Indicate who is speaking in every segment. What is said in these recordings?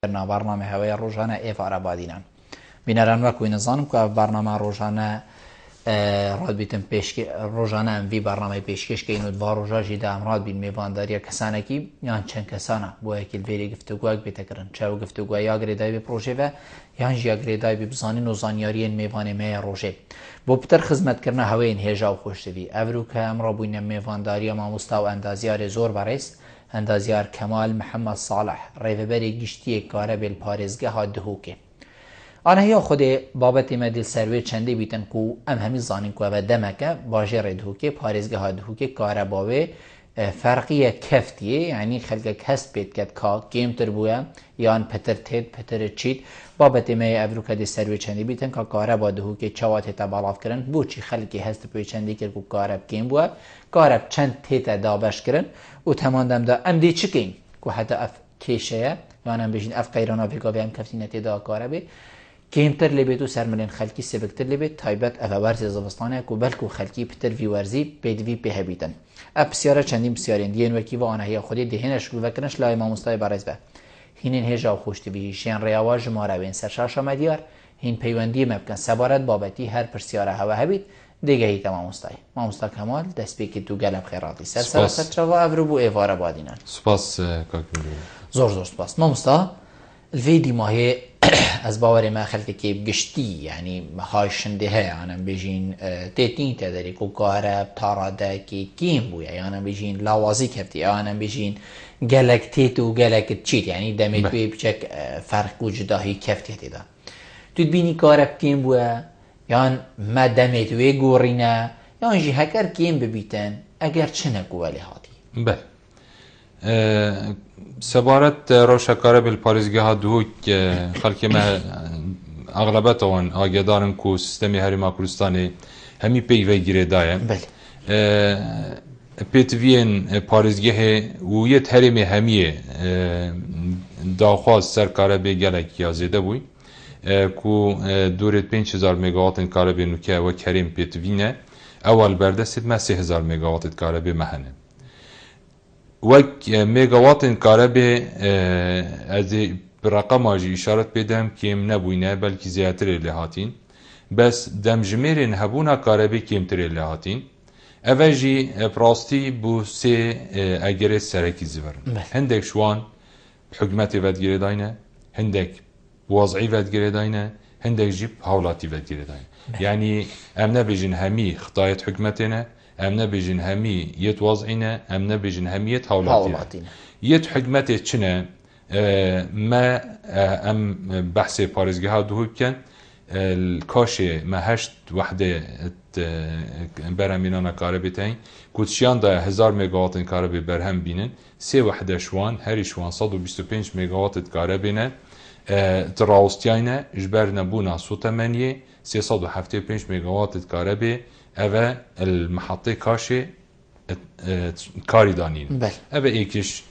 Speaker 1: برنامه هوای روزانه ایف عربادینان بینران وکوی نظانم که برنامه روزانه راد بیتم پیش روزانه ام وی برنامه پیشکش که اینو دوار روزاجی دام راد بین میوانداری کسانه کی یان چند کسانه با اکیل ویری گفتگوی بیتکرن چه گفتگوی یا گریدای به پروژه و یان جیا گریدای به بزانی نوزانیاری میوانه می روزه با بتر خدمت کردن هوای هجا و خوشتوی افرو که امر بوین میوانداری ما مستو اندازیار زور برست اندازیار کمال محمد صالح ریوبری گشتی کاره بیل پارزگه ها دهوکه آنها یا خود بابت مدل سروی چنده بیتن کو ام همی زانین کو و دمکه باجه ردهوکه پارزگه ها دهوکه کاره باوه فرقی کفتیه یعنی خلق کست بیت کد که کمتر بوه یان پتر تید پتر چید بابت می افرو کد سروی چنده بیتن که کاره با دهوکه چوات تا بالاف کرن بو چی خلقی هست پوی چنده کرد کو کاره کم بوه کاره چند تیتا دابش کرن و تماندم دا ام دی چکین که حتی اف کشه یعنی ام بجین اف قیران آفریقا به ام کفتینه تیدا کاره بی کمتر لبیتو سرملین خلکی سبکتر لبیت تایبت اف ورزی زوستانه کو بلکو خلکی پتر وی ورزی بدوی به بیتن اپ بسیاره چندین بسیارین دیگه وکی و آنها خودی دهنش کو وکنش لای ما مستای برز به هینن هجا خوشتی بی شین ریاواج ماروین سرشاش مدیار هین پیوندی ممکن سبارت بابتی هر پرسیاره هوا هبید دیگه هی تمام مستای ما مستا کمال دست بیکی تو گلب خیراتی سر چوا افرو بو ایواره بادینن
Speaker 2: سپاس کاکو
Speaker 1: زور سپاس ما مستا الفيدي ما هي أسباب ما خلت كيف قشتي يعني هاي شندها أنا بيجين تيتين تدري كوكارب تارا كي كيم بويا يعني أنا بيجين لوازي كفتي أنا بيجين جالك تيتو جالك تشيت يعني دمت بي بشك فرق وجوده هي كفتي هتدا تدبيني كارب كيم بويا يعني ما دمت وي جورينا يعني جي هكر كيم ببيتن أجر شنك ولی هاتي
Speaker 2: بله سبارت روشکاره بالپارزگاه ها دو که خلکی ما اغلبت آن آگدارن کو سیستمی هریما کردستانی همی پیوی گیره دایم
Speaker 1: بله
Speaker 2: پیتوین پارزگاه ویت هرمی همیه داخواست سر کاره به گلک یا زیده بوی کو دورت 5000 مگاوات کاره به نوکه و کریم پیتوینه اول بردست ما 3000 مگاوات کاره به مهنه وك ميجاوات كهرباء از برقم اجي اشاره بدم كيم نبوينه بلكي زياتر اللي هاتين بس دمجميرن هبونا كهرباء كيمتر اللي هاتين اوجي براستي بو سي اجري سركي زبرن عندك شوان بحكمتي ودگيري داينه عندك وضعي ودگيري داينه عندك جيب هولاتي ودگيري داينه يعني امنا بيجن همي خطايت حكمتنا ام نبيجن همي يت وضعنا ام نبيجن همي يت هولاتنا يت حكمته چنه ما ام بحث پارزگاه دو كان الكاشي ما هشت وحده برهمينانا كهربتين كوتشيان دا 1000 ميجاوات كهرباء برهم بينن سي وحده شوان هري شوان 125 ميجاوات كهرباء تراوستيانا جبرنا بونا سو 8 375 ميجاوات كهرباء اوه المحطه کاشی کاری دانین اوه ایکش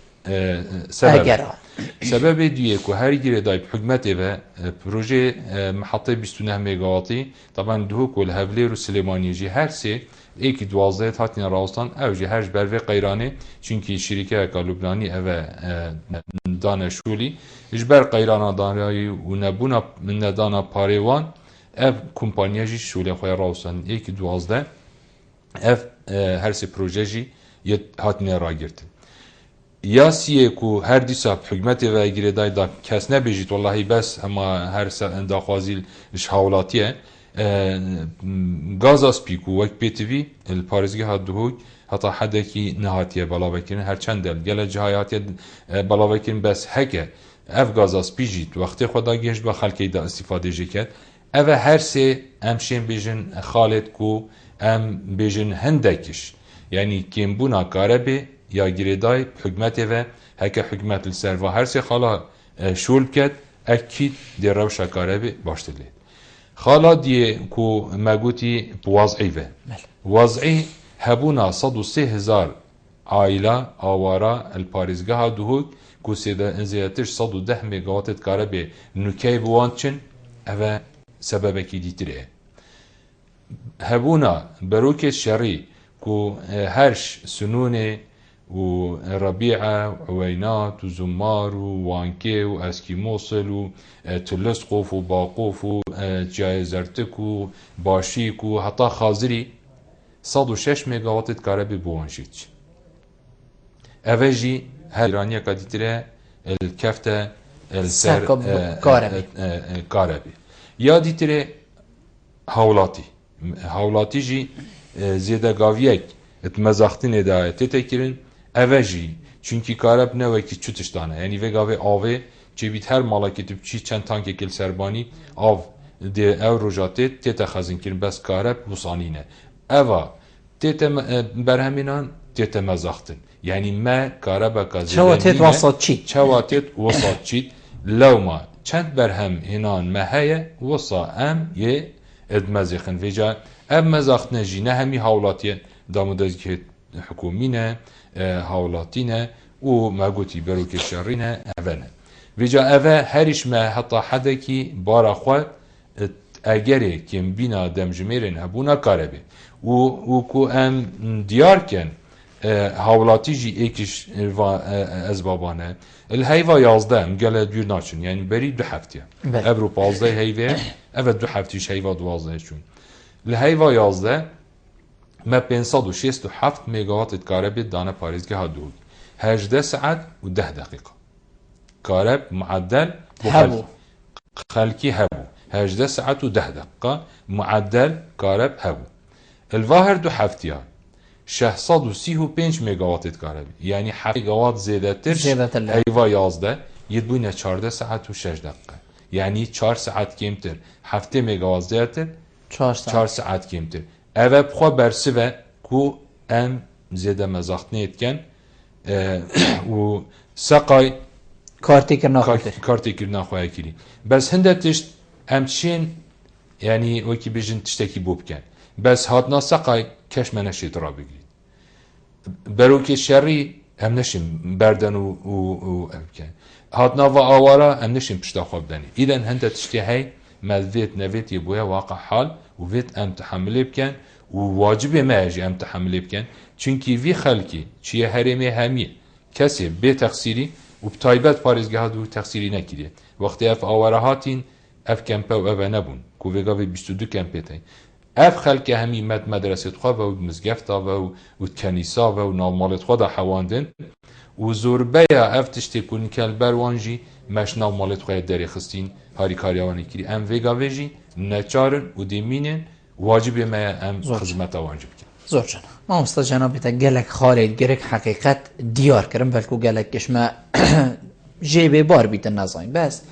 Speaker 2: سبب دیگه که هر گیره دای حکمت و پروژه محطه 29 مگاواتی طبعا دو کل هفلی رو سلیمانی جی هر سه ایکی 12 هاتین راستان او جی هرج بروی قیرانه چونکی شرکه کالوبنانی اوه دانشولی اجبر قیرانه دانایی و نبونا من دانا پاریوان اف کمپانیا جی شوله خواه راستان ایک 12 اف هر سی پروژه جی یه هاتنه را گرد یا سیه کو هر دیسا حکمت و گیره دای دا کس نبیجید والله بس اما هر داخوازی شهولاتیه گازاس پیکو وک پیتوی الپارزگی ها دوهوی حتی حده کی نهاتیه بلا بکرین هر چند دل گل جهایاتیه بلا بکرین بس هکه اف گازاس پیجید وقتی خدا گهش با خلکی دا استفاده جکد اوه هر سه امشین بیجن خالد کو ام بیجن هندکش یعنی کم بونا کاربه یا گریدای حکمت و هکه حکمت السر و هر سه خالا شول کد اکید دی روشا کاربه باشتلی خالا دی کو مگوتی بوضعی و وضعی هبونا 103,000 عائله آوارا الپارزگاه دوهوک کو سیده انزیاتش 110 مگاوات کاربه نوکی بوانچن اوه سبب کی دیتره هبونا بروک شری کو هرش سنون و ربيعة وعوينات وزمار ووانكي واسكيموصل وتلسقوف وباقوف وجايزرتك وباشيك وحتى خازري 106 ميجاوات كهرباء بوانشيتش اوجي هيرانيا كاديترا الكفته السر كهرباء يا ديترا هاولاتي جي زيدا گاويك اتمزاختين دا تتكرن اوجي çünkü karab ne ve ki çutuştana yani ve gave ave çevit her malaketi çi çen tank ekil serbani av de eurojate tete xazin kirin bes karab musanine eva tete berheminan tete mezahtin yani me karaba kazı
Speaker 1: çawatet wasatçi
Speaker 2: lawma çent berhem hinan meheye wasa em ye edmezixin veja em mezahtne jine hemi havlatiye damudazki hükümine هاولاتينه و ما قلتي بروك الشرينه أفنه وجا أفا هرش ما حتى حدكي بارا خواه اگره كم بنا دم جميرين هبونا كاربه و كو ام ديار كن هاولاتي جي ايكش ازبابانه الهيفا يازده مقاله دور ناچن يعني بري دو هفتيه ابرو 15 هيفا افا دو هفتيش هيفا 12 شون الهيفا يازده ما 567 ميجاوات كهرباء دانا باريزجها دوغ 18 ساعة و10 دقيقة كهرب معدل
Speaker 1: هبو
Speaker 2: خلكي هبو 18 ساعة و10 دقيقة معدل كهرب هبو الظاهر دو هفتيان 635 ميجاوات كهرباء يعني 7 ميجاوات زيادتر هيفا يازده يدبوين 14 ساعة و6 دقيقة يعني 4 ساعات كيمتر 7 ميجاوات زيادتر 4 ساعات كيمتر اوه بخوا برسی و کو ام زیده مزاختنه اتکن و سقای
Speaker 1: کارتی کرنا
Speaker 2: خواه کری بس هنده تشت ام چین یعنی وکی بجن تشتکی بو بکن بس هاتنا سقای کش منشید را بگرید بروک شری هم نشیم بردن و بکن هاتنا و آوارا هم نشیم پشتا خواب دنی ایدن هنده تشتی های مذویت نویت یبویا واقع حال و ویت ام تحمله بکن و واجبه ما اجي ام تحمله بکن چونکی وی خلکی چیه هرمه همیه کسی به تقصیری و بتایبت پارزگاه دو تقصیری نکیده وقتی اف آواره هاتین اف کمپه و اف نبون که ویگا وی 22 کمپه تاین اف خلک همی مدرسه خواه و مزگفتا و کنیسا و نامالت خواه دا حواندن و زوربه اف تشتی کنی که البروانجی مش نامالت خواه داری خستین هاری کاریوانی کری ام ویگا ویجی نچارن و دیمینن واجبه ما ام خدمت واجب کن
Speaker 1: زور جانا ما مستا جنابیتا گلک خالید گرک حقیقت دیار کرم بلکو گلک کشما جیبه بار بیتن نزاین بس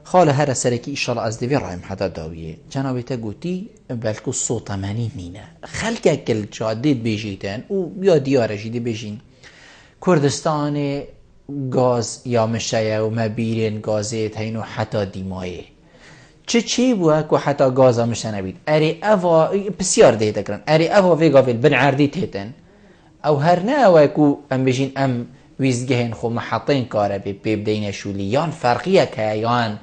Speaker 1: خاله هر سرکی ایشالا از دیوی رایم حدا داویه جنابیتا گوتی بلکو صوت منی نینه خلق اکل جادید بیجیتن و یا دیاره جیدی بیجین کردستان گاز یا مشایه و مبیرین گازیت هینو حتی دیمایه چی بوه که حتی گازا مشته نبید اری اوا بسیار دیده کرن اری اوا ویگا ویل بن عردی تیتن او هر نه اوه که ام بجین ام ویزگهین خو محطین کاره ببدین شولی یان فرقیه که یان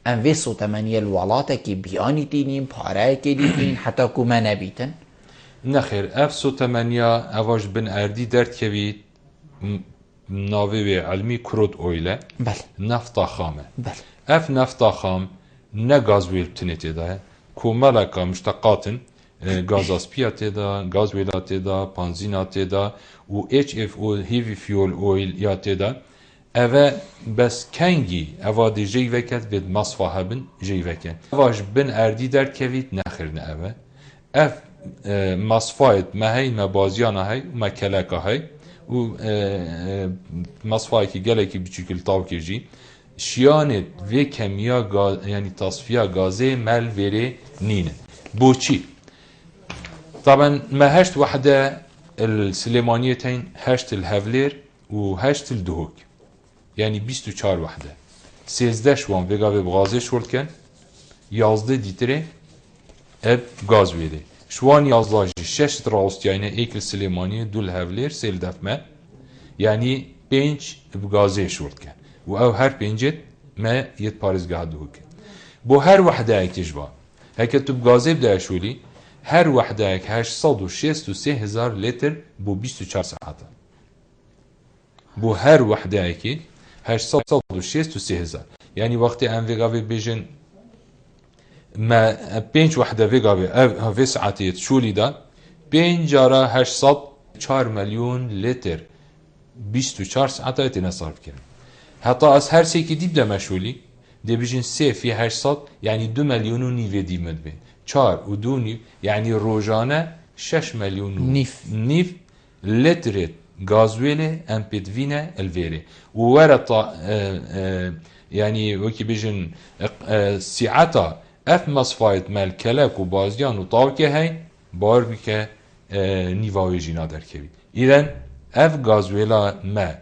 Speaker 1: ام وی سوتمنی الولاته که بیانی دینیم پاره که دیدین حتی که ما نبیتن
Speaker 2: نخیر اف سوتمنیا اواج بن عردی درد که بید ناوی علمی کرود اویله
Speaker 1: بله
Speaker 2: نفتا خامه
Speaker 1: بله
Speaker 2: اف نفتا خام نه گاز ویل بتنیتی ده کومالا که مشتقاتن گاز اسپیاتی ده گاز ویلاتی ده پانزیناتی ده و HFO هیوی فیول اویل یاتی ده اوه بس کنگی اوه دی جی وکت وید مصفاها بن جی وکت اواش بن اردی در کوید نخرن اوه اف مصفایت مهی مبازیانا هی مکلکا هی و مصفایی که گله که بچیکل تاو کجی شیانت و کمیا یعنی تصفیه گازه مل وره نینه بوچی طبعا ما هشت وحده السليمانيتين هشت الهفلير و هشت الدهوك يعني 24 وحده 13 شوان ويغا بغازه شورت كان 11 ديتري اب غاز ويدي شوان 11 6 راست يعني ايك السليمانيه دول هفلير سيل دفمه يعني 5 بغازه شورت كان و او هر 5 ما يت باريزگاه دهوك بو هر وحده اكتجبا هكا تب غازه بدا شولي هر وحده 863,000 لتر بو 24 ساعت بو هر وحده کی 863,000 یعنی وقتی ام ویگاوی بیژن ما 5 وحده ویگاوی هاوی ساعتیت شولی دا 5 جارا 804 میلیون لیتر 24 ساعته اینا صرف کردن حتی از هر سی که دیب دمشولی دی بیژن 3 فی 800 یعنی 2 میلیون و نیو دیمد بین 4 و 2 نیو یعنی روزانه 6 میلیون نیف لیتر گازویل امپیدوینه الویره و ورطا يعني وكي بيجن ساعتها اف مصفايت مال كلاك وبازيان وطاوكي هاي باربكا نيفاوي جينا دركبي اذا اف غازويلا ما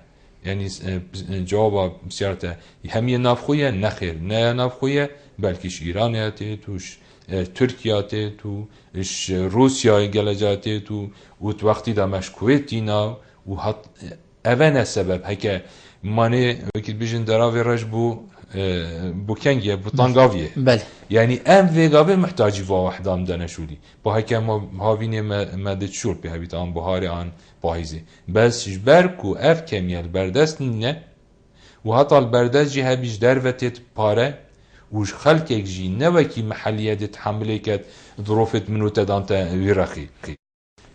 Speaker 2: يعني جوابا بسيارته همية نافخوية نخير نا نافخوية بلكيش ايران توش تركيا تو روسيا جلجاتي تو وقتي دا مشكويتينا وحط اوانا سبب هكا مانه وكيل بيجن دراوي رج بو كنجيا بو طنقاوية
Speaker 1: بله
Speaker 2: يعني ام فيغابي محتاجي واحد ام دانشولي با هكا هاويني ما دتشور بها بيت ام بهاري عن بايزي بس جبركو اف كميال بردست نينه وحتى البردست جي هبيج دروتت باره وش خلقك جي نوكي محلية تحمله كت ظروفت منو تدانتا ويرخي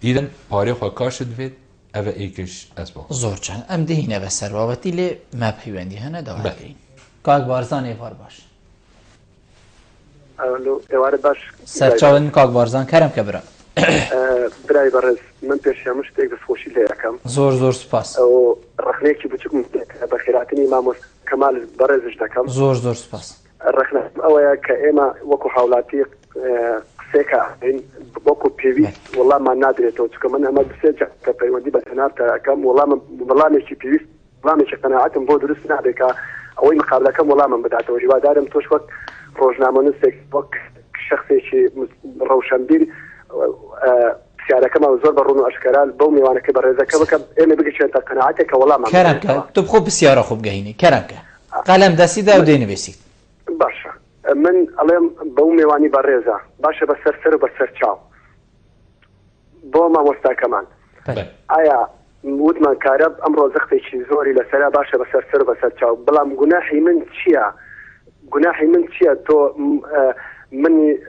Speaker 2: اذن باره خوا كاشت فيت اوه ایکش اسباب
Speaker 1: زور چند ام دهینه به سروابتی لی مبهیوندی هنه داوه کرین کاک بارزان ایوار باش
Speaker 3: الو ایوار باش
Speaker 1: سرچاون کاک بارزان کرم که برا
Speaker 3: برای برز من پیشمش تیک دست خوشی لیکم
Speaker 1: زور سپاس
Speaker 3: و رخنه کی بچک بخیراتنی امام کمال برزش دکم
Speaker 1: زور سپاس
Speaker 3: رخنه اویا که ایما وکو حولاتی سيكا بوكو بيفي والله ما نادري تو كمان ما بسجع كبيودي بتنارتا كم والله مش بيفي والله مش قناعتهم بود رسنا بك او مقابله كم والله من بدات وجبا دارم توش وقت روجنامه نسك وقت شخصي شي روشنبير سياره كما زور برونو اشكال بومي وانا كبر اذا كبك انا بقيت انت قناعتك والله ما
Speaker 1: كرمك تبخو بسياره خوب جهيني كرمك قلم دسي دا ودين بيسيت
Speaker 3: باشا من اليوم بومي واني بريزة باشا بسر وبسر تشاو بوما مستا كمان ايا ودمان كارب امرو زختي شي زوري لسلا باشا بسر وبسر تشاو بلام جناحي من تشيا تو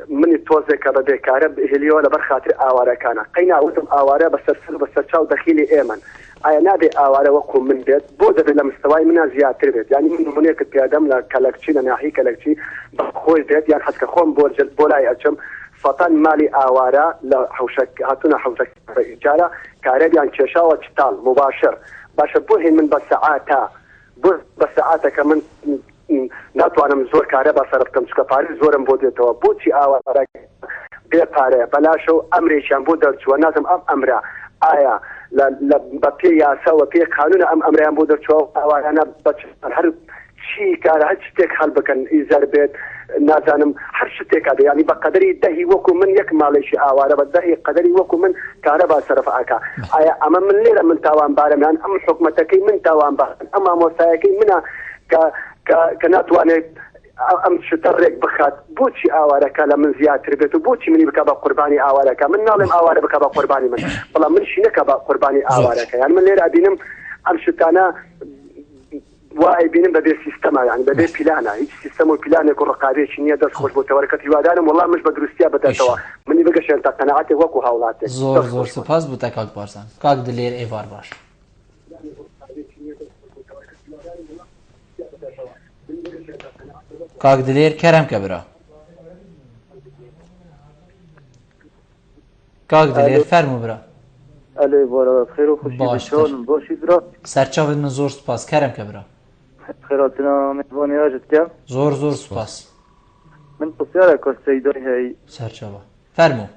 Speaker 3: مني توزك بدي كارب هليو لبرخاطر اواره كان قينا ودم اواره بسر تشاو دخيلي ايمن ايا نادي اواره وكم من بيت بوده بلا مستواي منها زيادة بيت يعني من هناك بيادم لا كالكشي ناحي كالكشي بخوي بيت يعني حتى خوم بولاي اجم فطن مالي اواره لا حوشك هاتونا حوشك رجاله كارب يعني تشاو تشتال مباشر باش بوهن من بساعات كمان ناتو انا مزور كارب صرفتم شكفاري زورم بوديتو بوتي اواره بيباره بلاشو امري شامبو درچو نازم امره آیا بپی یاسا و پی قانون امریان بودر چو اوانا بچ هر چی کار هر چیک حل بکن ایزار بیت نازانم هر چیک کار یعنی بقدری دهی وکو من یک مالشی اواره بدهی قدری وکو من کاربا صرف اکا آیا اما من لیره من تاوان بارم یعنی ام حکومتکی من تاوان بارم اما موسایکی منا كناتواني ام شترك بخات بوتشي اوارك لمن زياتر بيتو بوتشي مني بكابا قرباني اوارك من نالم اوارك بكابا قرباني من والله من شي نكابا قرباني اوارك يعني من لير ابينم ام شتانا واي بينم بدي سيستما يعني بدي بلانا هيك سيستم وبلان يكون رقابي شنو داس خوش بوتوركت يوادانم والله مش بدرستيا بتاتوا مني بقى انت قناعتي وكو هاولاتك
Speaker 1: زور سپاس بوتا کاک بارسان کاک دلیر ایوار باش کاک دلیر کرم کبرا کاک دلیر فرمو برا
Speaker 4: علی بارا خیر و خوشی بشون باشید را
Speaker 1: سرچاوید من زور سپاس کرم کبرا
Speaker 4: خیراتنا مهبانی آجد کم
Speaker 1: زور سپاس
Speaker 4: من پسیاره که سیدای هی
Speaker 1: سرچاوا فرمو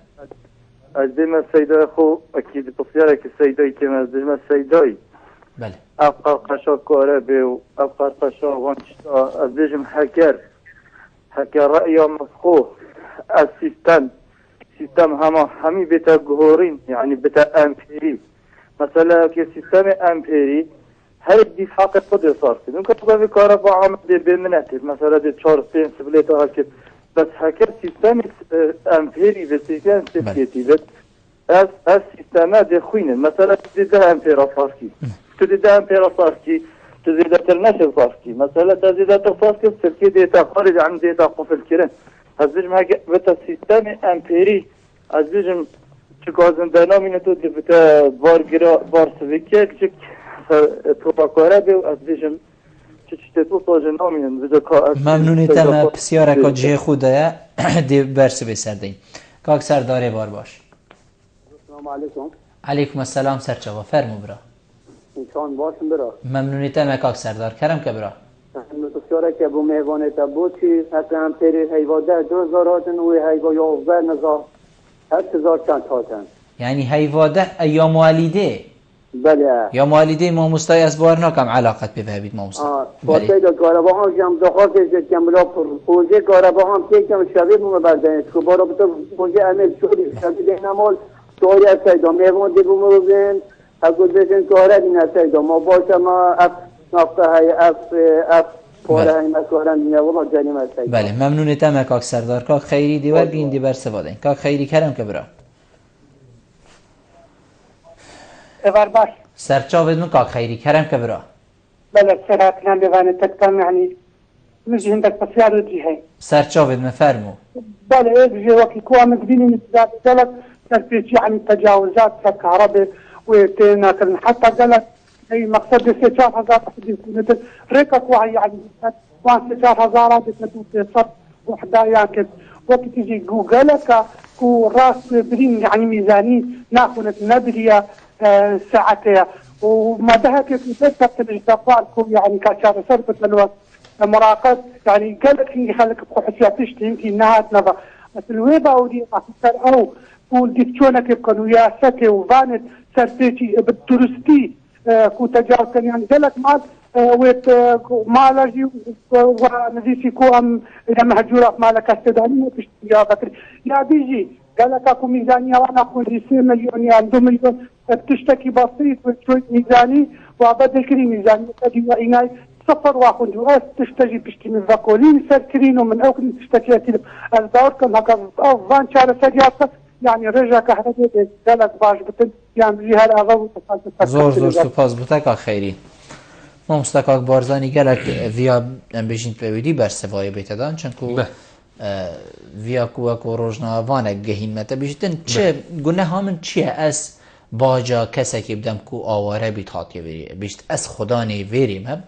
Speaker 4: از دیم سیدای خو اکید پسیاره که سیدای کم از دیم سیدای
Speaker 1: بله
Speaker 4: افقار قشا کاره بیو افقار قشا وانشتا از دیجم حکر رأی مسخو از سیستم همی بتا گهورین یعنی بتا امپیری مثلا که سیستم امپیری هر دفاع قد صار كده ممكن تبقى في كهرباء عامل بمناتب مثلا دي 4 سبليت هكذا بس هكذا سيستم امبيري بسيستم سيتي بس اس سيستم دي خوين مثلا دي ده امبير فاركي تزيد امبير صافكي تزيد النشر صافكي مثلا تزيد صافكي سلكي ديتا خارج عن ديتا قفل كيرن هزيجم هاك بتا سيستم امبيري هزيجم تشكوزن ديناميناتو دي بتا بار سويكي كيك توباكورابي هزيجم
Speaker 1: ممنونیتم بسیار که جه خوده دی برس بسردین کاک سرداره بار باش.
Speaker 3: السلام علیکم.
Speaker 1: علیکم السلام سرچاوا فرمو برا.
Speaker 3: انسان باشم برا.
Speaker 1: ممنونیتم کاک سردار کرم که برا.
Speaker 3: بسیاره که بو میوانه تا بوچی حتی هم پیری حیواده 2000 هاتن و حیوا 11 نزار 8000 چند هاتن.
Speaker 1: یعنی حیواده یا موالیده؟
Speaker 3: بله.
Speaker 1: یا موالیده ما مستای از بار نکم علاقت بفهمید ما مستای.
Speaker 3: بله. با کاربا هم جام دخواه که جملا پروژه کاربا هم که کم شبیه بوم بردنش که بارا بتا پروژه عمل شدی شبیه دینمال توری از سایدا میوان دی بوم رو بین اگه بشن کاره دین از سایدا ما باشه ما اف نافته های اف پاره های مکارن دینه و ما جانیم از سایدا.
Speaker 1: بله ممنونیتم کاک سردار کاک خیری دیور بین دیبر سوادین کاک خیری کرم که برا.
Speaker 5: باش
Speaker 1: سرچاوید من کاک خیری کرم که برا.
Speaker 5: بله سرعت نام بوانه تکتم یعنی مجی هندک بسیار وجی هی.
Speaker 1: سرچاوید مفرمو.
Speaker 5: بله بجي وقتی که مدبینی نتزاد دلت تربيت يعني تجاوزات كهرباء وتناكل حتى قالت هي مقصد 6000 متر ريكك وعي يعني 6000 بتدوت صد وحده ياكل وقت تجي جوجلك كو راس برين يعني ميزاني ناخذ ندريا ساعتها وما دهك تثبت الاجتفاء يعني كشار سربت الوقت مراقب يعني قالك اني خليك بحسيات تشتي يمكن انها تنظر بس الويبه ودي او والدكتوره كيف كانوا يا سكي وفانت سرتيتي بالتورستي كو تجاوز يعني قالك مال ويت مالجي ونزيسي كو ام اذا مهجوره مالك استدانيه تشتي يا بيجي قالك اكو ميزانيه وانا اخذ 2 مليون يعني 2 مليون بتشتكي بسيط وشوي ميزاني وابدل كري ميزانيه تجي وإناي صفر واحد وقت تشتكي بشتي من فاكولين سكرينو من اوكل تشتكي الدور كان هكذا او فان شهر سجاته يعني رجع كهرباء قالك باش بتن يعني جهه الاغو
Speaker 1: زور سپاس بوتک خیری ما مستقاق بارزانی گلک ویا بجین پیویدی بر سوای بیتدان چنکو ویا کو روزنامه‌وانه گهین مت بیشتن چه گناه همون چیه از باجا کسی که بدم کو آواره بیت هاتیه وری بیشت از خدا نیوریم هم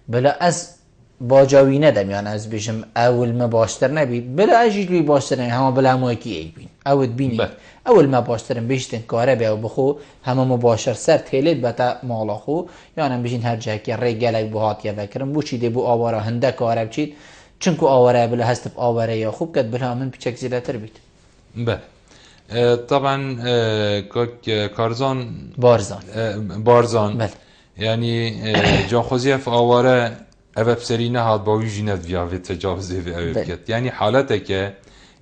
Speaker 1: بلا از باجاوی ندم یعنی از بیشم اول ما باشتر نبید بلا اجیلی باشتر نبید همه بلا همه کی ای بین اول بینی اول ما باشترم بیشتن کاره بیا بخو همه مباشر سر تیلید بتا مالا خو یعنی بیشین هر جایی که ریگلک بو هاتیه وکرم بو چیده بو آواره هنده کاره بچید چونکو آواره بلا هست آواره یا خوب کد بلا من پیچک زیلتر بید
Speaker 2: بله طبعا کارزان بارزان
Speaker 1: بله
Speaker 2: یعنی جان خوزیف آواره اوه بسری نهاد باوی جیند ویاوی تجاوزه و اوه بکت یعنی حالته که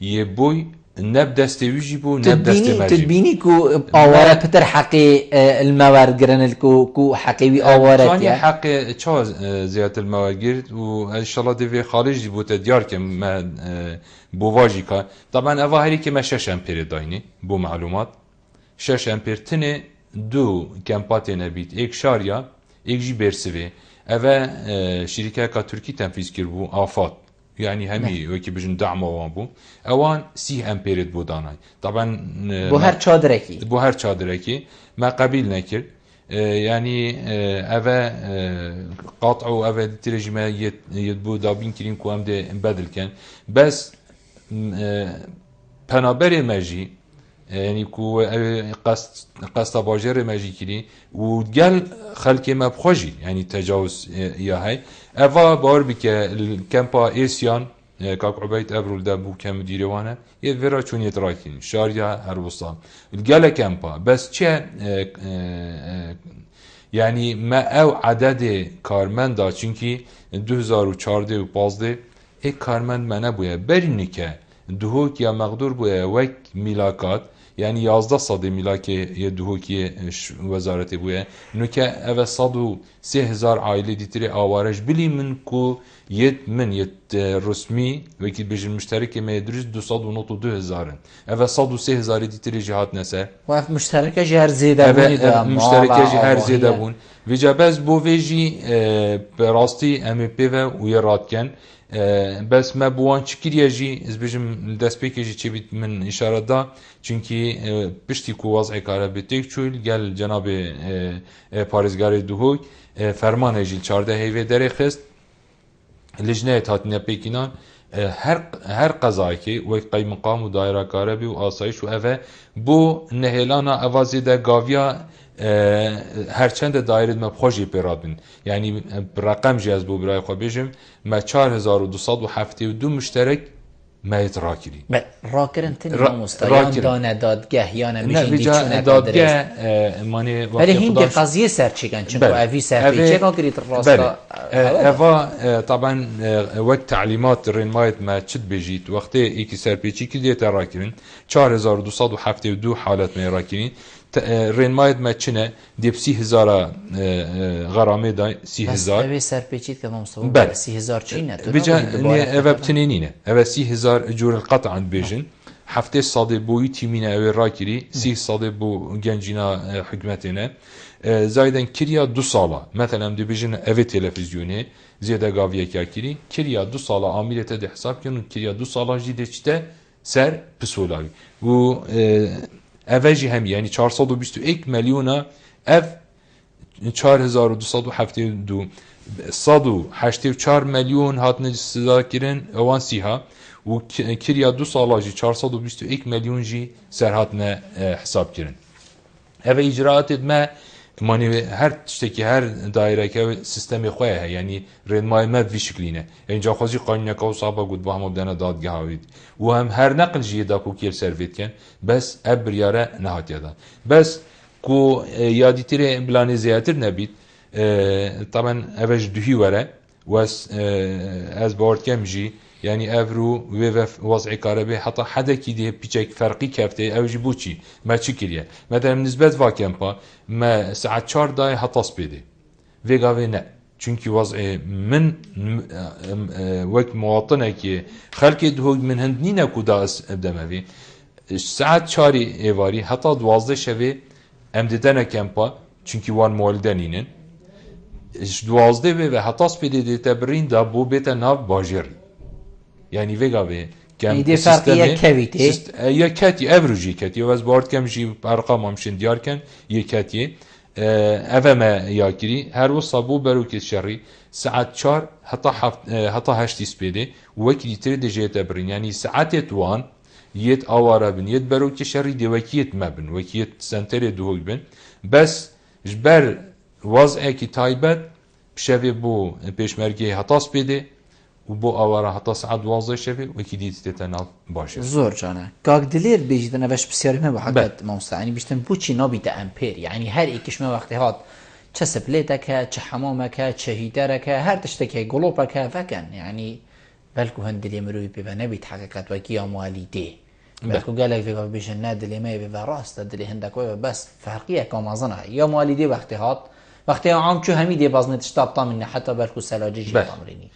Speaker 2: یه بوی نب دسته ویجی بو نب دسته مرجی
Speaker 1: تدبینی کو آواره پتر حقی الموارد گرن کو حقیوی آواره
Speaker 2: یعنی حقی چه زیاد الموارد گرد و انشالله دوی خارج بو تدیار که ما بواجی که طبعا اوه هری که ما 6 امپیر داینی بو معلومات 6 امپیر تنه دو کمپاتی نبید ایک شاریا ایک جی برسوه اوه شرکه که ترکی تنفیز کرد بو آفات يعني همي وكي بجن دعم وان بو اوان 30 امبيرت بو داناي طبعا
Speaker 1: بو هر چادركي ما قبيل نكر يعني اوه قاطعو اوه ترجمه يدبو دابين كرين كو ام ده بدل كان بس پنابر ماجي يعني كو قصد باجر ماجي كري وقال خلق ما بخوجي يعني تجاوز يا هاي افا بار بك الكامبا ايسيان كاك عبيد ابرول ده بو كم ديروانه يفرا چون يتراكين شاريا هربستان القال كامبا بس چه يعني ما او عدد کارمندا چونكي 2014 و 15 اي کارمند منه بويه بريني که دهوك يا مقدور بويه وك ملاقات يعني 11 صد ملاكي يدهوكي وزارتي بويه نوكا اوه 130,000 عائله ديتري آوارش بلي من كو
Speaker 2: يت من يت رسمي وكي بيجي المشترك ما يدرس 202,000 اف 103,000 دي تري جهات نسا
Speaker 1: وف مشتركه جهر زيده بوني دا
Speaker 2: مشتركه جهر زيده بون ويجا بس بو فيجي براستي ام بي و ويرات كان بس ما بوان چكريا جي از بيجم دسبيكي جي چبيت من اشاره دا چونكي پشتي کو وضع كاره بتيك چول گل جناب پاريزگار دوهوي فرمان جي 14 هيوي دري خست لجنه هاتنه پیکینان هر قضایی که وی قیم مقام و دایره کاره بی و آسایش و اوه بو نهیلانا اوازی ده گاویا هرچند دایره ما بخوشی پیراد بین یعنی رقم جاز بو برای خواه بیجم ما 4272 مشترک ما يتراكري
Speaker 1: راكرن تني مستيان دانه دادگه یا نمیشین دیچونه
Speaker 2: دادگه ماني
Speaker 1: ولی هنگ قضیه سرچیکن چون اوی سرپیچه که گرید راستا
Speaker 2: اوه طبعا وقت تعلیمات رنمایت ما چد بجید وقتی ایکی سرپیچی که دیتا راکرین 4272 حالت ما راکرین رنمایت ما چنه دیب 30,000 غرامه دای 30,000
Speaker 1: بس اوی سرپیچید که ما مصطفى 30,000 چینه
Speaker 2: بجا اوه بتنینینه اوه 30,000 جور القطع عند بيجن هفته صادي بوي تيمينا اوي راكري 30 صادي بو جنجينا حكمتنا زايدن كريا 2 سالا مثلا دي بيجن اوي تلفزيوني زياده قاويه كاكري كريا 2 سالا عاملته دي حساب كانوا كريا 2 سالا جديده چته سر بسولاوي و اوجي هم يعني 421 مليون اف 4272 184 مليون هاتن سداكرن اوان سيها و كريا 2 سالاجي 421 مليون جي سرهاتنا حساب كرن اوه اجراءات ما ماني هر تشتكي هر دايره که سیستم خواه يعني رنمای ما في شكلينه يعني جا خوزي قانون که صابه قد با هم بدنا دادگاه هاوید و هم هر نقل جي دا کو كيل سرويت كان بس ابرياره نهات يدا بس کو يادي تري بلاني زياتر نبيت طبعا اوج دهي وره واس از بورد كم جي يعني افرو ويف وضع كهرباء حتى حدا كي دي بيچك فرقي كفته او جيبوتشي ما تشكريا مثلا بالنسبه فاكامبا ما ساعه 4 داي حتى سبيدي فيغافي لا چونكي وضع من وقت مواطنه كي خلق دهوج من هندنينا كوداس ابدموي ساعه 4 ايواري حتى 12 شوي امددنا كامبا چونكي وان مولدنينن 12 و حتى سبيدي دي تبرين دا بو بيتا ناف باجر يعني فيغافي
Speaker 1: كم دي فرقية كويتي
Speaker 2: يا كاتي افروجي كاتي واز بورد كم جي ارقام ممشن ديار كان يكاتي افما ياكري هر وصابو بروك الشري ساعات 4 حتى 8 سبيدي وكي تري دي جي تبرين يعني ساعات توان يت اوارا بن يت بروك الشري دي وكيت مبن وكيت سنتر دوغ بن بس جبر وضع كي تايبت بشوي بو بيشمركي حتى سبيدي و بو اوارا حتى ساعت 12 شوی و کی دیت تنال باشه
Speaker 1: زور جانه کاک دلیر بیجدن وش بسیاری ما بحقت مستعانی بیشتن بوچی نابیت امپیر یعنی هر ایکش ما وقتی هات چه سپلیتک چه حمامک چه هیدرک هر تشتکی گلوبک فکن یعنی بلکو هندلی مروی به نبیت حقیقت و کیا موالیده بلکو قالك في بيجن نادي اللي ما يبي راست اللي هندك بس فرقيه كمازنها يا موالیده وقتی هات وقتی عام چو همی دی بازنه تشتاب طامنه حتی برکو سلاجی جی طامرینی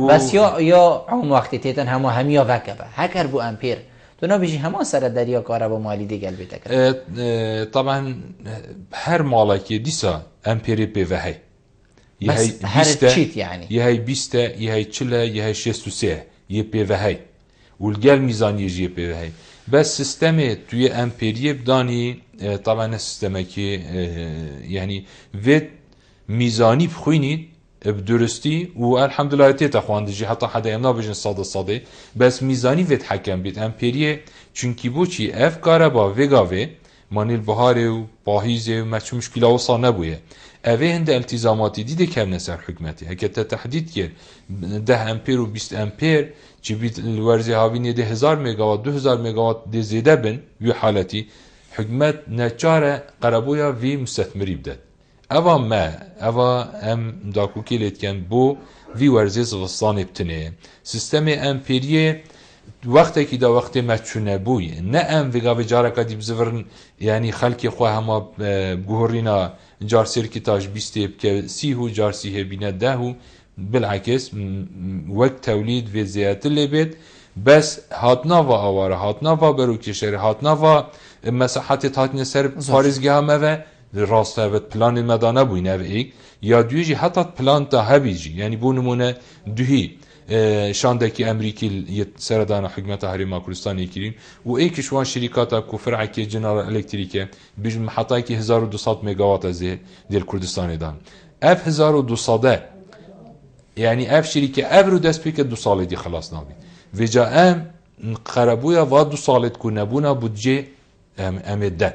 Speaker 1: بس یا عام وقتی تیتن همیا وکبه هکر بو امپیر تو نبیجی همان سر دریا کاره با موالیده گل بیتکر
Speaker 2: طبعا هر مالکی دیسا امپیری پی وحی
Speaker 1: بس هر چیت يعني
Speaker 2: يهي بيستا يهي تشلا يهي شستوسيه يبي وحي والجال ميزانيه جي بي وحي بس سيستم توی امپیری بدانی طبعا سیستمی که يعني وید میزانی بخوینید بدرستی و الحمدلله تیتا خواندجی حتی حدا امنا بجن صاده بس میزانی وید حکم بید امپیری چونکی بو چی اف کاره با وگاوه مانیل بهاره و باهیزه و مچو مشکل اوصا نبویه اوه هند التزاماتی دیده کم نسر حکمتی هکتا تحدید کرد 10 امپیر و 20 امپیر چی بید الورزی هاوینی 1000 مگاوات 2000 مگاوات ده زیده بن وی حالتی حکمت نچاره قربویا وی مستثمری بدد اوا ما اوا ام داکو کلیت کن بو وی ورزی زغستانی بتنه سیستم امپیریه وقتی که دا وقتی مچونه بوی نه ام ویگاوی جارکا دی بزورن یعنی خلکی خواه هما گوهرینا جار سرکتاش بیسته که 30 جار 30 بینه 10 بالعكس وقت تولید و زیادت لبید بس هاتنا و آواره هاتنا و بروکشری هاتنا و مساحت هاتنی سر پارێزگا همه راسته و پلان مدانه بوینه و ایک یا دویجی حتی پلان تا هبیجی یعنی بو نمونه دوهی شاندکی امریکی سردان حکمت هریما کردستانی کریم و ایکش وان شرکات کو فرعکی جنرال الکتریکه بیش محطه کی 1200 مگاوات از دل کردستان دان اف 1200 یعنی اف شرکه اف رو دست پیک 2 سال دی خلاص نابی و جا ام قربویا و 2 سالت کو نبونا بودجه امده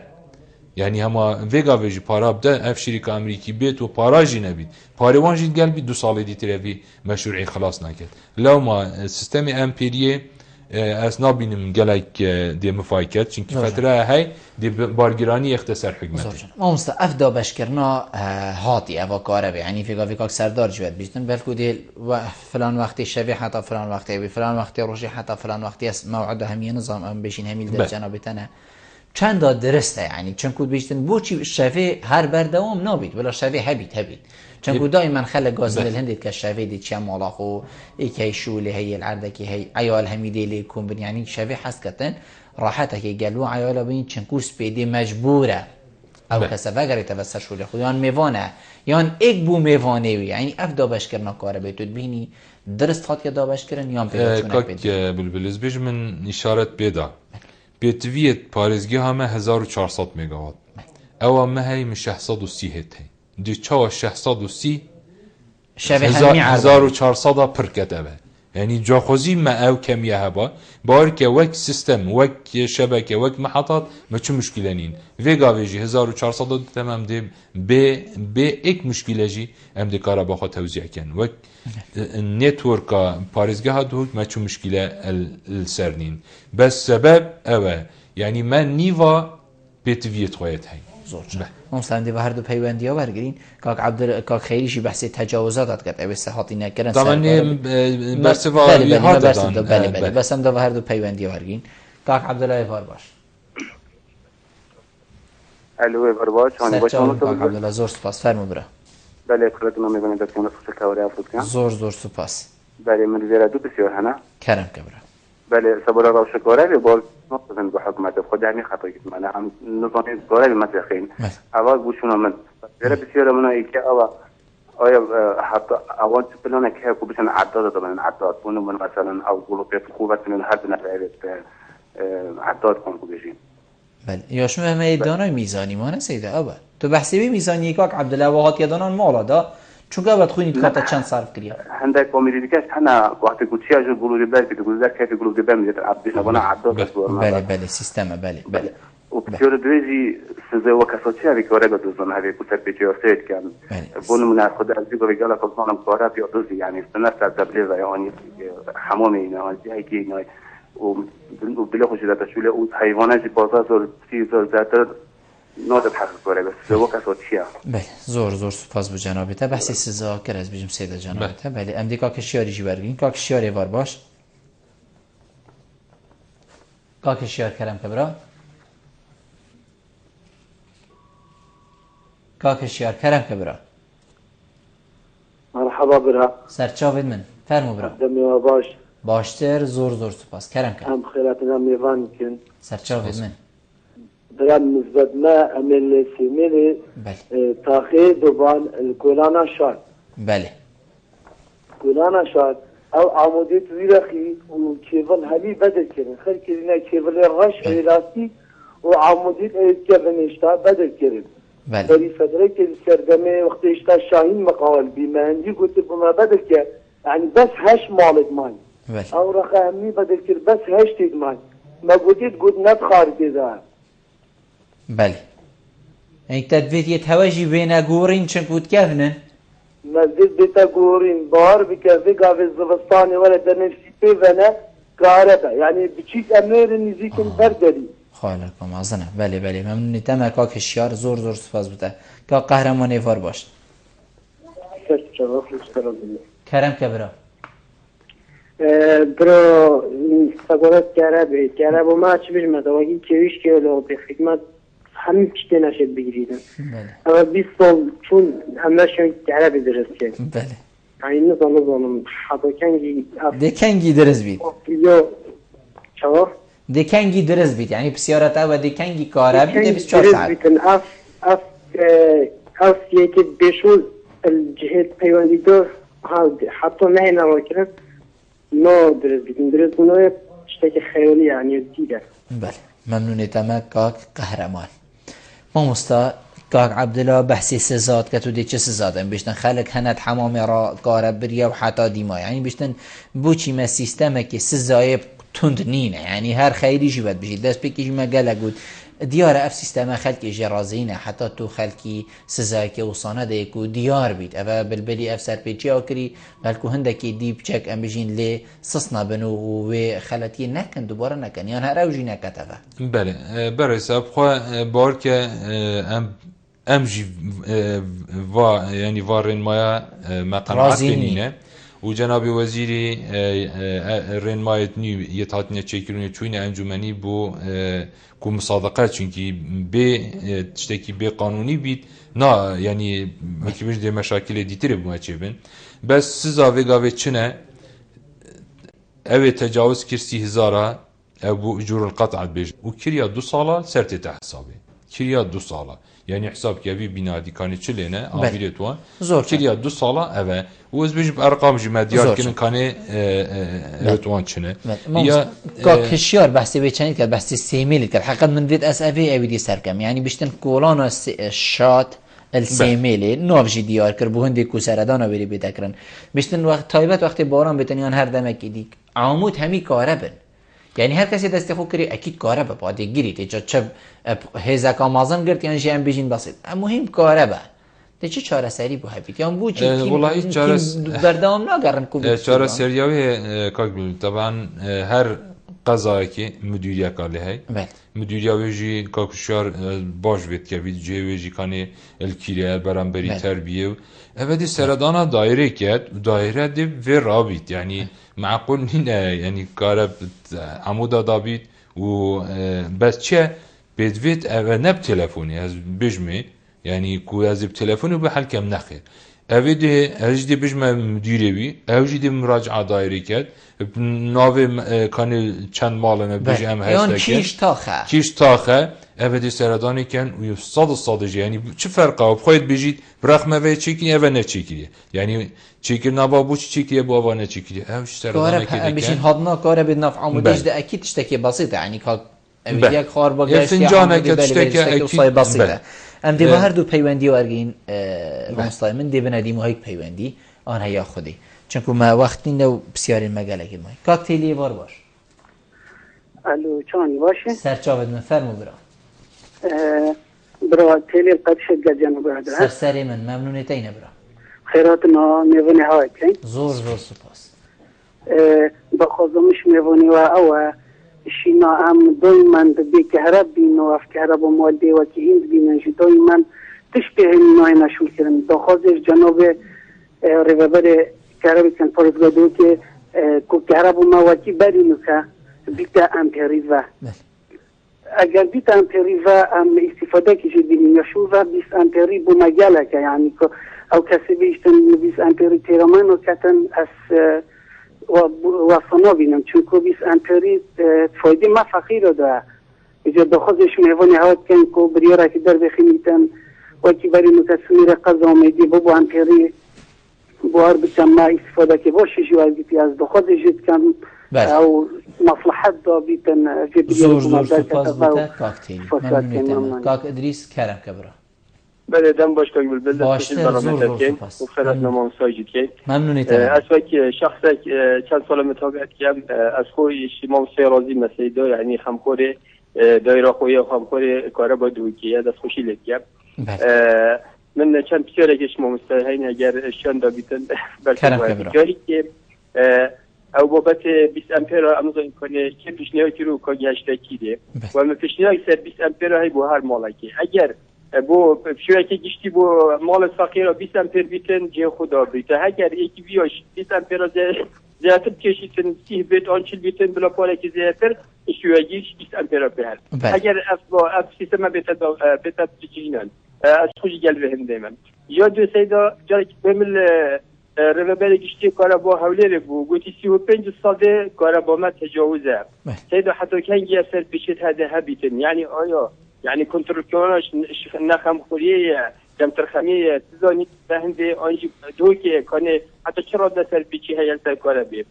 Speaker 2: یعنی هما ویگا ویجی پارا بده اف شرکه امریکی بیت و پارا جی نبید پاره وانجید گل بی 2 سال دی تروی مشروعی خلاص نکرد لو ما سیستم امپیریه از نابینم گلک دی مفایکت چونکه فتره های دی بارگیرانی اختصار حکمتی
Speaker 1: مامستا افدا بشکرنا هاتی اوا کاره بی یعنی فیگا سردار جوید بیشتن بلکو دیل فلان وقتی شبیه حتی فلان وقتی بی فلان وقتی روشی حتی فلان وقتی است موعد همیه نظام ام بشین همیل در جنابتنه چند دا درسته یعنی چون کود بیشتن بو چی شفی هر بردوام نابید ولا شفی هبید چون کود دائما خلق گازل الهندید که شفی دی چه مالاخو ایکی شوله هی العردکی هی عیال همیده لیکن بن یعنی شفی حس کتن راحته که گلو عیالا بین چون کوس پیدی مجبوره او کسا وگری تبسر شوله خود یان میوانه یان ایک بو میوانه وی یعنی اف دابش کرنا کاره بیتود بینی درست خاطی دابش کرن یان پیدا چونک
Speaker 2: بیدی بلبلز بیش من اشارت بیدا بیتویت پارێزگی همه 1400 مگاوات او ما هی من 630 هی دی چاو 630
Speaker 1: شبه همی
Speaker 2: 1400 پرکت اوه یعنی جاخوزی ما او کمیه هبا بار که وک سیستم وک شبکه وک محطات ما چه مشکله نین ویگا ویجی 1400 تمام دی به ایک مشکله جی ام دی کارا باخوا توزیع کن وک نتورکا پارێزگا هدوک ما چه مشکله السرنین بس سبب اوه یعنی من نیوا بیتویت خواهد هی
Speaker 1: زور مستندی و هر دو پیوندی ها برگرین کاک خیریشی بحثی تجاوزات کرد اوه صحاتی نکرن
Speaker 2: طبعا بس واقعی ها دادن
Speaker 1: بله بس هم دو هر دو پیوندی ها برگرین کاک عبدالله بار باش
Speaker 3: الو بار باش
Speaker 1: کاک عبدالله زور سپاس فرمو برا
Speaker 3: بله کلتون میبینید دستیم نسخه کاری افرود کن
Speaker 1: زور سپاس
Speaker 3: بله من زیرا دو بسیار هنه
Speaker 1: کرم که برا
Speaker 3: بله سبولا رو شکاره بی بال نقطن به حکومت خود همی خطا گید من هم نظامی کاره بی مسیخین اول گوشونا من زیرا بسیار من ایکی آیا حتی اول چپلانه که کو بشن عداد دادن عداد بونو من مثلا او گلوپیت خوبت من هر بنا عداد کن کو بشین
Speaker 1: بله یا شما همه دانای میزانی ما نسیده اول تو بحثی بی میزانی کاک عبدالله واقعات یادانان مالا دا چون که باید خوینید کارتا چند صرف کریا
Speaker 3: هنده کامیری دیگه هنه وقتی گوچی اجا گلوری بر بیده گلوری کیفی گلوری بر میده عبدیش نبانه عداد است
Speaker 1: بله سیستمه بله
Speaker 3: و بسیار دویجی سزه و کساچی همی کاره به دوزن همی کسر پیچی آسید کن بونمون از خود از دیگه بگل کلتانم کاره بیا دوزی یعنی سنست از دبلی و یعنی حمام اینه هنجی هیکی اینه و بلا خوشی داتا شوله او حیوانه جی بازار زور چیزار زیادتر نادت حقیق کاره بس سزه و کساچی
Speaker 1: بله زور سپاس بو جنابیتا بحثی سزه کر از بیجم سیده جنابیتا بله امدی که کشیاری جی برگین که کشیاری وار باش که کشیار کرم کبرا کاکشیار کرم که برا
Speaker 6: مرحبا برا
Speaker 1: سرچاوید من فرمو برا
Speaker 6: دمی باش
Speaker 1: باشتر زور سپاس کرم که
Speaker 6: هم خیراتنا میوان کن
Speaker 1: سرچاوید من
Speaker 6: برا نسبت ما امل سیمینی
Speaker 1: بله
Speaker 6: تاخی دوبان الکولانا شاد
Speaker 1: بله
Speaker 6: کولانا شاد او عمودی تویرخی و کیول هلی بدل کرن خیلی کرنه کیول رش راستی و عمودی کیونشتا بدل کرن
Speaker 1: بله
Speaker 6: بری فتره که سردمه وقتی اشتا شاهین مقال بیمندی گوتی بما بدل که یعنی بس هش مالک مای
Speaker 1: بله
Speaker 6: او رخه همی بدل کرد بس هش تید مای ما گوتید گوت ندخار دیده
Speaker 1: بله این تدویت یتوجی بین گورین چن بود کفنن
Speaker 6: نزدیک بیتا گورین بار بکرده گاوه زبستانی ولی در نفسی پیونه کاره یعنی بچیک امیر نزیکن برداری
Speaker 1: خالقم ازنه بله ممنونی تمام کاک شیار زور سپاس بده که قهرمانی وار باش کرم که برا
Speaker 7: برو سگورت کرده با ما چه بجمه دواگی چویش که لو به خدمت همین کشته نشد بگیریدن اما 20 سال چون همه شون کرده درست کرد
Speaker 1: بله
Speaker 7: aynı zaman habekengi
Speaker 1: دکنگی درست بید
Speaker 7: biliyor çava
Speaker 1: دکنگی درست بید یعنی بسیارت او دکنگی کاره بید 24 ساعت
Speaker 7: بيتن اف يكي بيشوز الجهات بيواني دور حتى معنا وكذا نو درس بيتن درس بنوية اشتاكي خيالي يعني جديدة
Speaker 1: بله ممنون تمام کاک قهرمان ما مستا کاک عبدالله بحثی سزاد که تو دی چه سزادن بیشتن خلق هند حمام را کاره بریا و حتی دیما یعنی بیشتن بوچی ما سیستمه که سزای تند نینه یعنی هر خیلی جیبت بشید دست بکیش ما گله گود دیار اف سیستم خلقی جرازینه حتی تو خلقی سزای که وصانه دیکو دیار بید اوه بلبلی اف سر پیچی آکری بلکو هندکی دیب چک ام بجین لی سسنا بنو و خلطی نکن دوباره نکن یعنی هر اوجی نکت اوه
Speaker 2: بله برای سب خواه بار که ام جی یعنی وارن مایا مقنعات بینینه و جناب وزیری رنمایت نیو یتاتنه چکرونه چوینه انجمنی بو کو مصادقه چونکی به تشتکی به قانونی بید نه یعنی مکیبش دی مشاکل دیتره بو مچبن بس سزا وگاوی چنه اوه تجاوز کرسی هزاره ابو اجور القطع بیش و کریا 2 ساله سرت حسابه کریا 2 ساله yani hesap ki evi binadi kani çilene abilet var. Kiriya 2 sala eve. Uz bijib arqam jime diyarkinin kani evet wan çine.
Speaker 1: Ya kişiyar bahsi beçenit kad bahsi semilit kad haqiqat min vid asafi evi di serkem. Yani biştin kolana şat السيميلي نوفجي ديار كربوهن دي كوسردانا بري بتكرن بيشتن وقت تايبت وقت باران بتنيان هر دمك ديك عمود همي كاربن یعنی هر کسی دستی خود کری اکید کاره به باید گیری چه هزک آمازن گرد یعنی شیم بیشین بسید مهم کاره به ده چه چاره سری بو هفید یعنی بو چی بردام نگرن کوبید
Speaker 2: چاره سریاوی کاغبل طبعا هر قضایی که مدیریت کاله هی مدیریت ویژی کاکشار باش وید که وید جه ویژی کانی الکیریه برانبری تربیه اولی سردانا دایره کرد دایره دی و رابید یعنی معقول نینه یعنی کار عمودا دابید و بس چه بدوید او نب تلفونی از بجمه یعنی کو از تلفونی به حل کم نخیر اوی دی هجدی بجمه مدیره بی اوجی دی مراجعه دایره کرد ناوی کانی چند مالنه بجم هست
Speaker 1: یعنی
Speaker 2: کیش تاخه اوی سردانی کن و صد یعنی چه فرقه و بخواید بجید برخمه وی چیکی اوه نه چیکیه یعنی چیکر نبا بو چیکیه بو اوه نه چیکیه اوش سردانی که
Speaker 1: بشین حدنا کاره بد نفع عمودش ده اکید تشتکی بسیطه یعنی که یک خار با گشت
Speaker 2: فنجانه که تشتکی اکید
Speaker 1: بسیطه ام دی هر دو پیوندی و ارگین مستای من دی بندیم های پیوندی آن هیا خودی چونکه ما وقتی نو بسیاری مگاله که مای کاکتیلی بار باش
Speaker 7: الو چانی باشه
Speaker 1: سرچاوت من فرمو
Speaker 7: برا تیلی قدشت گجانو برادر
Speaker 1: سری من ممنونیت اینه برا
Speaker 7: خیراتنا میوانی های کن
Speaker 1: زور سپاس
Speaker 7: بخوزمش میوانی و او شینا ام دوی من بی کهرب بین و اف کهرب و مالده و که هند بینن شو دوی من تشبه نای نشول کردن بخوزش جنوب روابر کهرب کن پرزگادو که کهرب و مواکی بری نکه بیتا امپیری و اگر بیتا امپیری و ام استفاده که جدینی نشول و 20 امپیری بو مگاله که یعنی که او کسی بیشتن 20 امپیری تیرمان و کتن از و فنا بینم چون که 20 امپیری فایده ما فقیر ده اجا بخوزش میوانی هات کن که بریاره که در بخیمیتن و که بری متصمیر قضا میدی بو امپیری بوار بچم ما استفاده که باشه جوازی از بخوزش جد کن او مصلحت دا بیتن
Speaker 1: زور سپاس بوده کاکتیلی ممنونیتم کاک ادریس کرم کبرا
Speaker 8: بله دم باش کاغبل بله
Speaker 1: باشته زور سپاس
Speaker 8: و خیرات نمام ساجد که
Speaker 1: ممنونیتم
Speaker 8: از وقتی شخصا چند سال متابعت کردم از خوی شما سیرازی مسئله دار یعنی همکار دایره خویی و همکار کار با دوکیه دست خوشی لکیم من چند بسیاره که شما مستحین اگر شان دا بیتن
Speaker 1: بلکه
Speaker 8: که او بابت 20 امپیر را امضا کنه که پیشنهادی رو که گشته کیده و من پیشنهادی سر 20 امپیر های بو هر مالکی اگر بو شویه گشتی بو مال فقیر 20 امپیر بیتن جه خدا بیته اگر یکی بیاش 20 امپیر زیادتر کشیدن 30 بیت آنچل بیتن بلا پاره که زیادتر شویه 20 امپیر بهر اگر اف سیستم بیتا بجینن از خوشی گل بهم دیمم یا دو سیدا جایی که بمل ربابل گشتی کارا با حوله بو گوتی 35 ساله کارا با ما تجاوزه سیدا حتی کنگی اثر پیشت هده هبیتن یعنی آیا یعنی کنترل کناش نخم خوریه کم ترخمیه تزانی فهنده آنجی دو که کنه حتی چرا دستر پیچی هیلتا کارا بید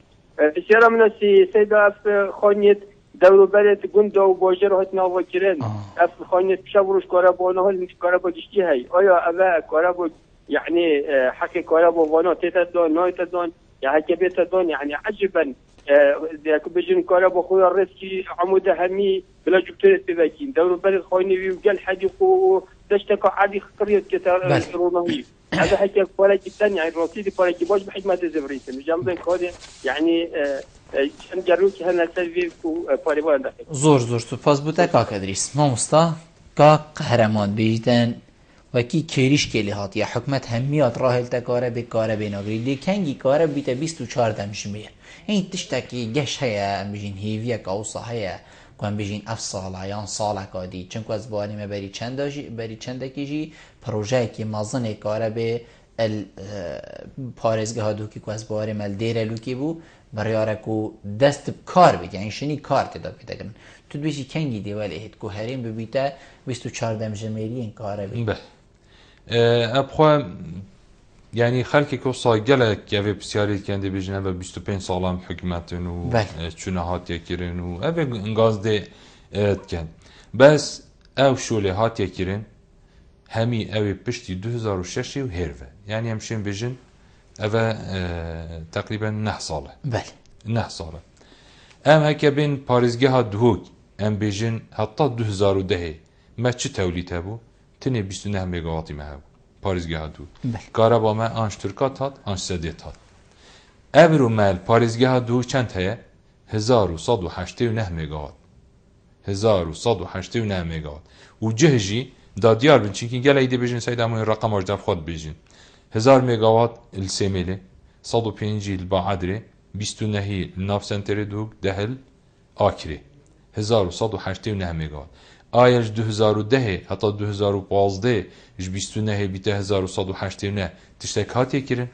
Speaker 8: بسیارا مناسی سیدا اف خانیت دورو بلد گنده و باجر هات ناوا کرن اف خانیت پشبروش کارا با نهال کارا با گشتی هی آیا اوه کارا با يعني حكي كهرباء وانا تتدون ناي تدون يعني كبير تدون يعني عجبا ذاك بيجن كهرباء خويا الرسكي عمود همي بلا جبتوره تباكين دور بلد خويني وقال حديق وتشتكى عادي قريه كترونهي هذا حكي فولا جدا يعني رصيدي فولا باش بحيث ما تزبريت جنبين كود يعني كان جروك هنا سلفي فوريبان دقيق
Speaker 1: زور سپاس بوده کا کدریس مامستا کا قهرمان بیجدن وکی کریش کلی هات یا حکمت همیات راهل تکاره به کاره بیناگری دی کنگی کاره بیت 24 دمشمیر این تشتکی گش هیا بجین هیویا کاوسا هیا کن بجین اف سالا یا سالا کادی چون که از بانی ما بری چندکی جی پروژه کی مازن کاره به پارزگاه دو کی از باری مل دیره لوکی بو برای کو دست کار بگه یعنی شنی کار تداد بیتگن تو بیشی کنگی دیوال اهد کو هریم ببیته 24 دمشمیری این کاره بی
Speaker 2: ابخوا يعني خلقي كو صايقلك يا في بسياري كان دي بيجنا ب 25 سالام حكمتن و چونهات يكرن و ابي انغاز دي كان بس او شولي هات يكرن همي اوي بشتي 2006 و هيرفا يعني همشين بيجن افا تقريبا 9 ساله
Speaker 1: بله
Speaker 2: 9 ساله ام هكا بين باريزگاه دهوك ام بيجن حتى 2010 ما چه توليد هبو تنه 29 مگاواتی مهو پاریزگاه دو کارا ما آنش ترکات هات آنش سدیت هات ابرو مال پاریزگاه دو چند هیا 1189 مگاوات 1189 مگاوات و جهجی دادیار بین چونکه گله ایده بیجن سید همون رقم اجدف خود بیجن 1000 مگاوات السیمیله 105 الباعدره 29 الناف سنتر دوگ دهل آکره 1189 مگاوات آیش 2010 حتی 2015 اش 29 بیت 1189 تشتک هاتی کرن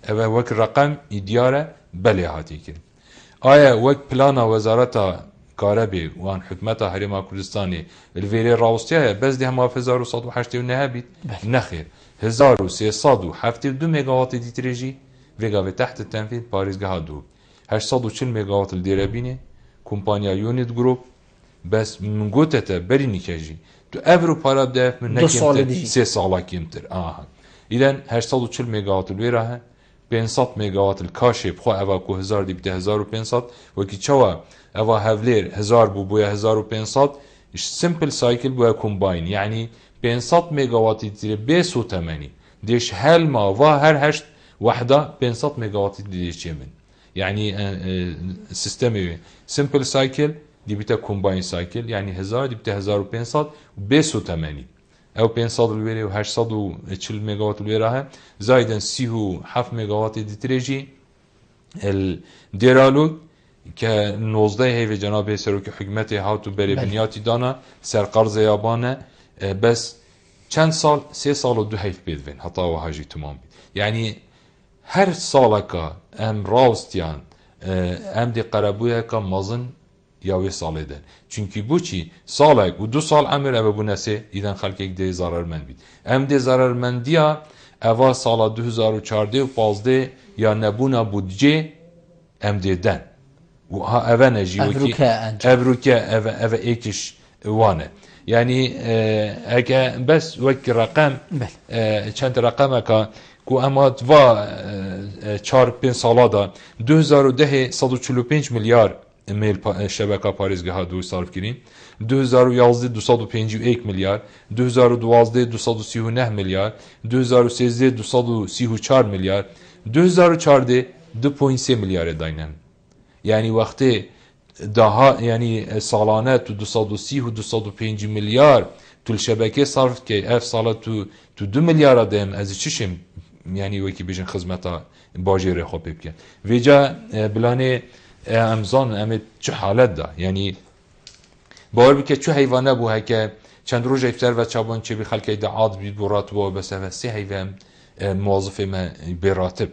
Speaker 2: اوه وک رقم ایدیاره بله هاتی کرن آیا وک پلانا وزارت کاربی وان حکمت حریم کردستانی الویره راوستیه بس ده هم 1189 بیت نخیر 1372 مگاوات دیتریجی وگا به تحت تنفیذ پاریزگاه دو 840 مگاوات الدیرابینه کمپانیا یونیت گروپ بس من قلت بري نكاجي تو افرو بارا بدأ من نكيمتر 3 سالا كيمتر إذن 840 ميجاوات الويراها 500 ميجاوات الكاشي بخو أفاكو 1000 دي بتا 1500 وكي تشوا أفا هافلير 1000 بويا 1500 إش سيمبل سايكل بويا كومباين يعني 500 ميجاوات يتري بيسو 80 ديش هل ما فا هر هشت وحدة 500 ميجاوات ديش يمن يعني سيستمي سيمبل سايكل دي بتا كومباين سايكل يعني 1000 دي بتا 1500 بيسو 80 او 500 الويري و 840 ميجاوات الويراها زايدا 37 ميجاوات دي تريجي الديرالوج كنوزده هيفي جناب سروك حكمتي هاوتو بري بنياتي دانا سر قرض يابانه بس چند سال 3 سال و 2 هيف بيدفين حتى وهاجي تمام يعني هر سالك ام راوستيان ام دي قربويا كمازن یا ساله دن چونکی بوچی سالک و 2 سال عمر او بونسه ایدن خلک یک دی ضررمند بید ام دی ضررمندیا اوا سال 2014 و 15 یا نبونا بودجه ام دی دن و ها اوا نجی وکی ابروکه اوا ایکش وانه یعنی اگه بس وک رقم چند رقمه که کو اما دوا 4-5 سالا دا 2010 145 میلیارد میل شبکه پاریزگاه دو صرف کردیم 2011 251 میلیارد 2012 239 میلیارد 2013 234 میلیارد 2014 2.3 میلیارد داینن یعنی وقتی daha yani salane tu 230 و 205 milyar tu şebeke sarf ki ev sala tu 2 milyar dem az çişim yani veki bijin hizmeta bajere xop bken veja bilane امزان امید چه حالت دا یعنی باور بی که چه حیوانه بو هکه چند روز افطار و چابان چه بی خلقی دا عاد بید برات بو بس و سه حیوان موظف ما براتب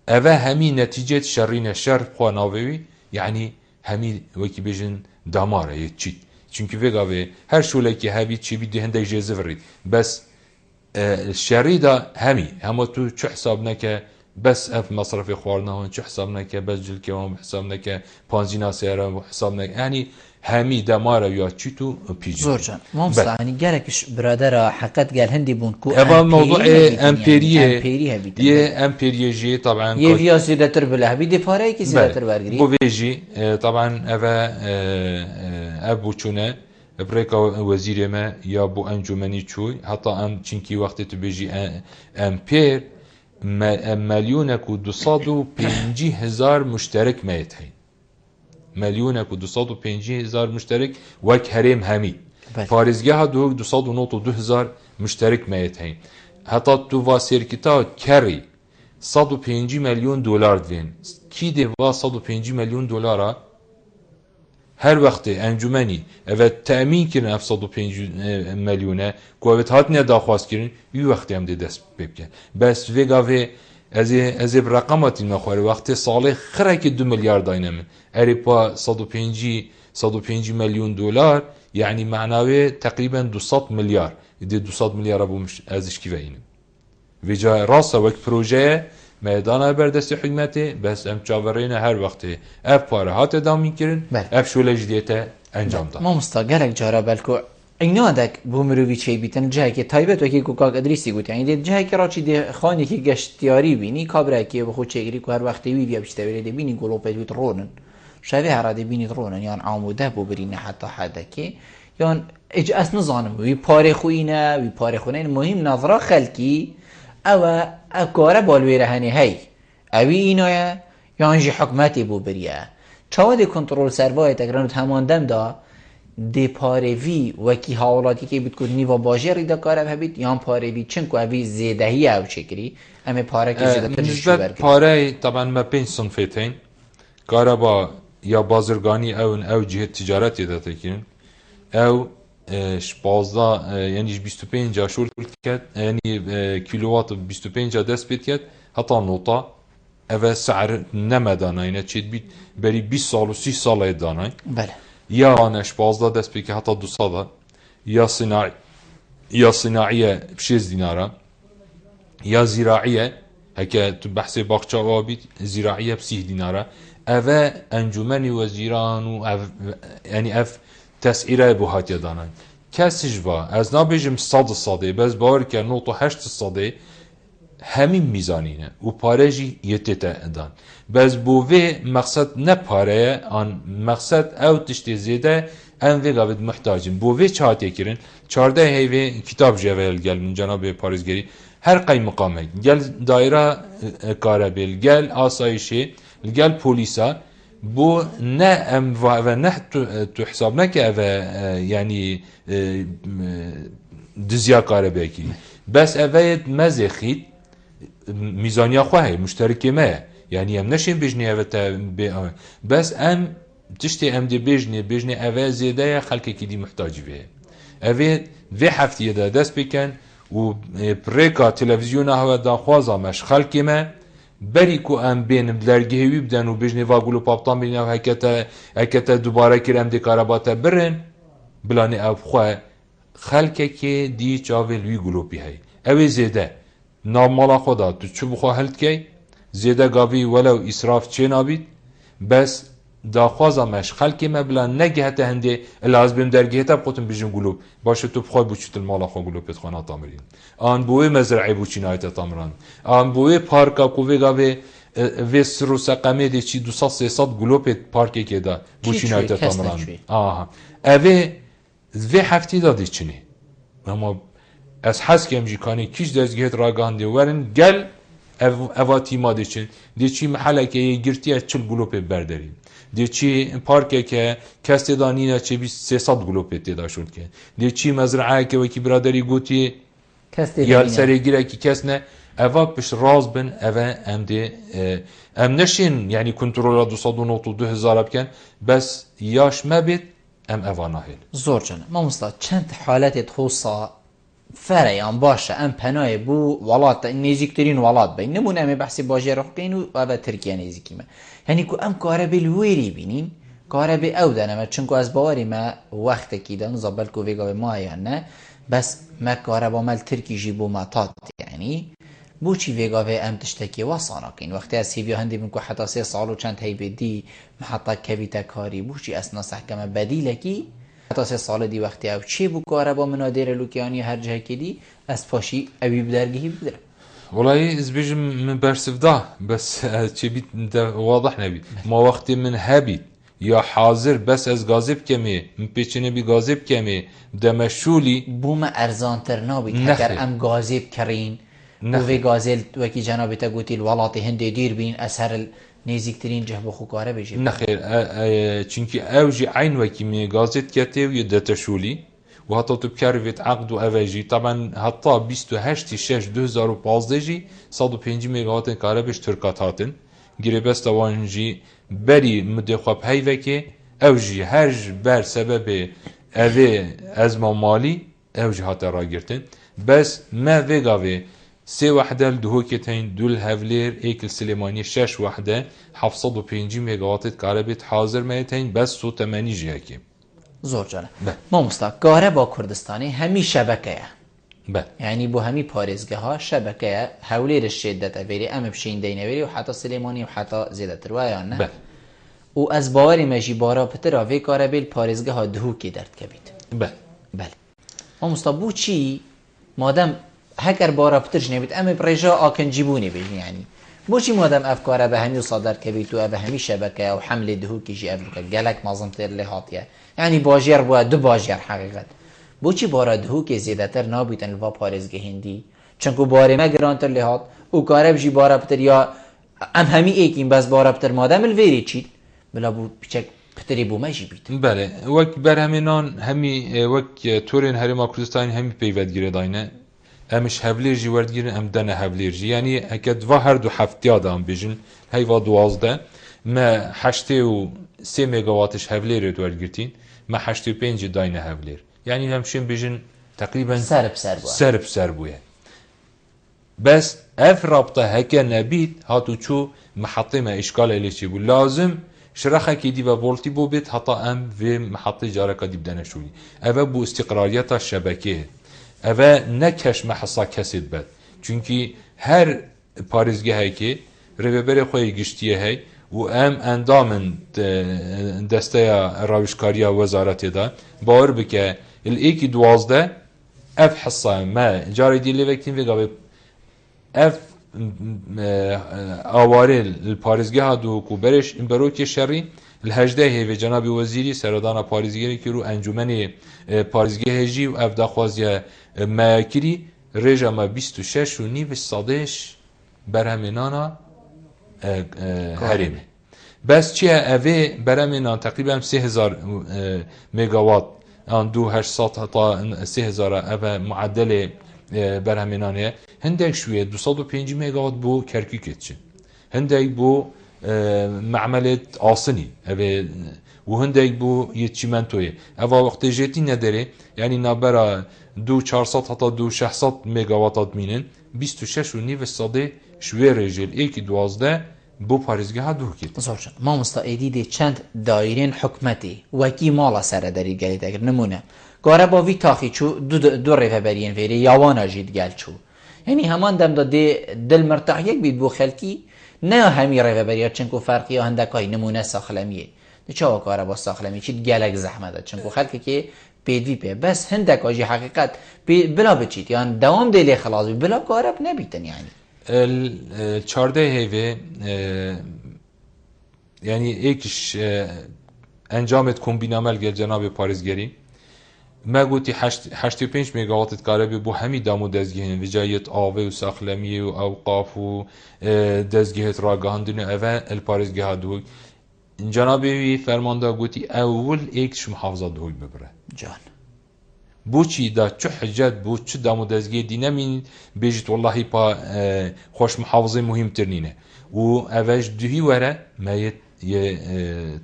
Speaker 2: اوه همی نتیجه شرین شر خوا ناوی یعنی همی وکی بجن دماره یه چیت چونکه وگاوه هر شوله که هبی چی بی دهنده جزه ورید بس شری دا همه تو چه حساب نکه بس اف مصرف خوارنا هون چه حساب نکه بس جل که هم حساب نکه پانزینا سیاره حساب نکه یعنی همی دماره یا چی تو پیجی
Speaker 1: زور جان مامستا یعنی گرکش برادر حقیقت گل هندی بون کو
Speaker 2: اول موضوع امپیریه یه امپیریه جی طبعا
Speaker 1: یه ویا زیادتر بله هبی دی پاره کی زیادتر برگری
Speaker 2: بو ویجی طبعا ابو چونه بريكا وزير ما يا بو انجمني تشوي حتى ام چنكي وقت تبيجي امبير مليونك و 250,000 مشترك ما يتهين مليونك و 250,000 مشترك وك هرم همي فارزگاه دو 292,000 مشترك ما يتهين حتى تو واسيركتا كاري 150 مليون دولار دين كي دي 150 مليون دولار هر وقت انجمنی و تأمین کردن 705 میلیونه کوابت هات نه داخواست کردن یه وقتی هم دست بکن بس وگاوه از رقماتی نخوره وقت سال خره که 2 میلیارد داینمه اریپا 105 میلیون دلار یعنی معناوه تقریبا 200 میلیارد دی 200 میلیارد بومش ازش کی وینه وجا راسه وقت پروژه میدان بردست حکمتی بس ام چاورین هر وقتی اف پاره هات ادام میکرن اف شوله جدیته انجام داد
Speaker 1: ما مستقلک جارا بلکو اینا دک بومروی چی بیتن جایی که تایبت و که کوکاک ادریسی گوت یعنی دی جایی که راچی دی خانی که گشتیاری بینی کابره که بخو چگری که هر وقتی وی بیشتر بری بینی گلوپت ویت رونن شبیه هر دی بینی رونن یعنی عموده بو برینه حتی حدا که یعنی اجاز نزانم وی پاره خوینه وی پاره خونه مهم نظره خلکی او کاره بالویره هنی هی اوی اینایه یا انجی حکمتی بو بریه چاوه دی کنترول سروایت اگرانو تماندم دا دی پاروی وکی حوالاتی که بید کنی و باجه ریده کاره بید یا پاروی چنکو اوی زیدهی او چکری همه پاره که زیده ترشو برگری
Speaker 2: پاره طبعا ما 5 صنفتین کاره با یا بازرگانی او جهت تجارتی دا تکرین او 12 یعنی 25 شورت کرد یعنی کیلووات 25 دست بید کرد حتی نوتا اوه سعر نمدانه اینه چید بید بری 20 سال و 30 سال دانه
Speaker 1: بله
Speaker 2: یا آنش 12 دست بید که حتی 200 یا صناعیه بشیز دیناره یا زراعیه هکه تو بحث باقچه آبید زراعیه بسیه دیناره اوه انجمنی وزیران و یعنی اف تسعیره بو هاتیه دانه کسیش با از نابیجم 100 بس باور که 98 همین میزانینه و پاره جی یتیته دان بس بووی مقصد نه پاره آن مقصد او تشتی زیده ان ویگا بید محتاجیم بووی چهاتی کرن 14 هیوی کتاب جویل گل من جناب پارزگری هر قی مقامه گل دایره کاربیل گل آسایشی گل پولیسا بو نه ام و نه تو حساب نکه و یعنی دزیا کاره بکی بس اوید مزخید میزانیا خواه مشترکی ما یعنی ام نشین بجنی اوه بس ام تشتی ام دی بجنی اوه زیده خلقی که دی محتاجی بیه اوه وی هفته ده دست بکن و پریکا تلویزیون هوا دا خوازا مش خلقی ما بری کو ام بینم درگیهوی بدن و بجنی واگولو پاپتان بینی و هکتا دوباره کرم دی کاراباتا برن بلانی او خواه خلقی که دی چاویل وی گلو بی هی اوه زیده نامالا خدا تو چو بخواه هلت که زیده گاوی ولو اسراف چه نابید بس داخوازا مش خلقی ما بلان نگه هتا هنده الاز بیم درگیه تا بخوتم بجن گلو باشه تو بخواه بوچیت المالا خواه گلو پیت خوانا تامرین آن بوی مزرعی بوچین آیتا تامران آن بوی پارکا کووی گاوی وی سرو سقمه دی چی 200-300 گلو پیت پارکی که دا بوچین آیتا تامران آها اوه وی هفتی دادی چنی اما از حس که امجیکانی کیش دزگیت راگانده ورن گل اواتی ما دیچن دیچی محله که گرتی از 40 گلوپ برداریم دیچی پارکه که کس دانینه چه 300 گلوپ تدا شد که دیچی مزرعه که وکی برادری گوتی یا سری گیره که کس نه اوا پش راز بن اوا ام دی ام نشین یعنی کنترل 292,000 بکن بس یاش مبید ام اوا ناهل
Speaker 1: زور جنه ما مصطفى چند حالت تخصا فريان باشا ام پناه بو ولات نزیکترین ولات بین نمونه ام بحث باجی رو کین و اب ترکیه نزیکی ما یعنی کو ام کاره بالویری بینین کاره به او دنم چون از باوری ما وقت کیدن زبال کو ویگا ما نه بس ما کاره با مال ترکی جیبو ماتات یعنی بو چی ویگا ام تشتکی وصانا کین وقتی از هیوی هندی من کو حتی 3 سال و چند هی بدی محطه کویتا کاری بو چی اسنا حکم بدیل کی حتی 3 سال دی وقتی او چی بو کاره با منادر لوکیانی هر جه کدی از پاشی اوی بدرگی بدر
Speaker 2: والله از بيجي من برسفدا بس چه بيت واضح نبي ما وقت من هبيت يا حاضر بس از غازب كمي من پیچنه بي غازب كمي دمشولي
Speaker 1: بوما ارزان تر نابيت هكر ام غازب كرين وفي غازل وكي جنابي تقوتي الولاتي هندي دير بين اسهر نزيكترين جهبو خو كاره بيجي
Speaker 2: نخير چونكي اوجي عين وكي مي غازت كتي ويدتشولي وحتی تو بکارویت عقد و اوجی طبعا حتی 28/6/2015 جی 105 مگاوات کاربش ترکات هاتن گریبست وانجی بری مدخواب هیوکه اوجی هر بر سبب اوه ازما مالی اوجی حتی را گرتن بس ما ویگاوه 3 وحده لدهوکتين دول هفلير ايكل سليماني 6 وحده 705 مگاوات کاربت حاضر ميتين بس 180 جهكي
Speaker 1: زور جانه ما مستقر کاره با کردستانی همی شبکه یعنی بو همی پارزگه ها شبکه حولیر شدت اویری ام بشین دینویری و حتی سلیمانی و حتی زیادتر و نه و از باوری مجی بارا پتر آوی کاره بیل پارزگه ها دهو که درد کبید بله ما مستقر بو چی مادم هکر بارا پتر جنبید ام برجا آکن جیبونی بیجی یعنی بو چی مادم افکاره به همی صادر کبید و او همی شبکه و حمل دهو که جی افکار گلک مازمتر لحاطیه یعنی باجر بو دو باجر حقیقت بو چی بارا دهو که زیادتر نابیتن لوا پارزگه هندی چونکو باره ما گرانتر لحاط او کاره بجی بارا پتر یا ام همی ایکیم بس بارا پتر مادم الویری چید بلا بو بچک پتری بو مجی بیت
Speaker 2: بله وک بر همینان همی وک تورین هرما کردستانی همی پیوندگیره داینه امش هفليرجي وردگیرن ام دنه هفليرجي يعني هكذا و هر دو هفتياد ام بيجن هيوا 12 ما 83 ميجاواتش هفلير وردگirtin ما 85 داينه هفلير يعني همشين بيجن تقريبا سرب سربويه بس اف رابطه هكا نبيت هاتو چو محطه ما اشكال اليشي بو لازم شرخه كي دي فولتي بو بيت حتى ام في محطه جاركا دي بدنا شوي اف بو استقراريات الشبكه اوه نکش محصا کسید بد چونکی هر پارزگه هایی که رویبر خوی گشتیه هی و ام اندامن دسته راوشکاری وزارت دا باور بکه الایکی 12 اف حصا ما جاری دیلی وقتین وگاوی اف آواره الپارزگه ها دو کوبرش امبروکی شری الهجده هی و جناب وزیری سردان پارزگیری که رو انجمن پارزگه هجی و اف داخوازیه ما کری رجا ما 26 و نیو صادش برهمینانا هریمه بس چیه اوه برهمینان تقریبا 3000 مگاوات آن 2800 تا 3000 اوه معدل برهمینانه هندک شویه 205 مگاوات بو کرکیکت چه هندک بو معملت آسنی اوه و هندک بو یتچیمنتویه اوه وقت جیتی نداره یعنی نابرا 2400 حتی 2600 مگاوات مینن 26 و نیو ساده شوی رجل ایکی 12 بو پارزگه ها دو کید
Speaker 1: زورشن ما مستعدی دی چند دایرین حکمتی وکی مالا سر داری گلید اگر نمونه گاره با وی تاخی چو دو ریفه برین ویری یوانا جید گل چو یعنی همان دم دا دل مرتاح یک بید بو خلکی نه همی ریفه بریا چنکو فرقی ها هندکای نمونه ساخلمیه چه کاره با ساخلمی چید گلک زحمت چنکو خلکی که پیدوی پی بس هندک آجی حقیقت بلا بچید یعنی دوام دیلی خلاص بی بلا کارب نبیتن یعنی
Speaker 2: 14 هیوه یعنی ایکش انجامت کمبینامل گل جناب پارزگری ما گوتی 85 مگاوات کاربی بو همی دامو دزگیهن وجایت آوه و ساخلمی و اوقاف و دزگیهت راگاهندن اوه الپارزگه ها دوگ جنابی فرمانده گوتی اول ایکش محافظه دوگ ببره
Speaker 1: جان
Speaker 2: بو چی دا چه حجت بو چه دامو دزگی دی نمین بیجت والله پا خوش محافظه مهم ترنینه و اوش دوهی وره مایت یه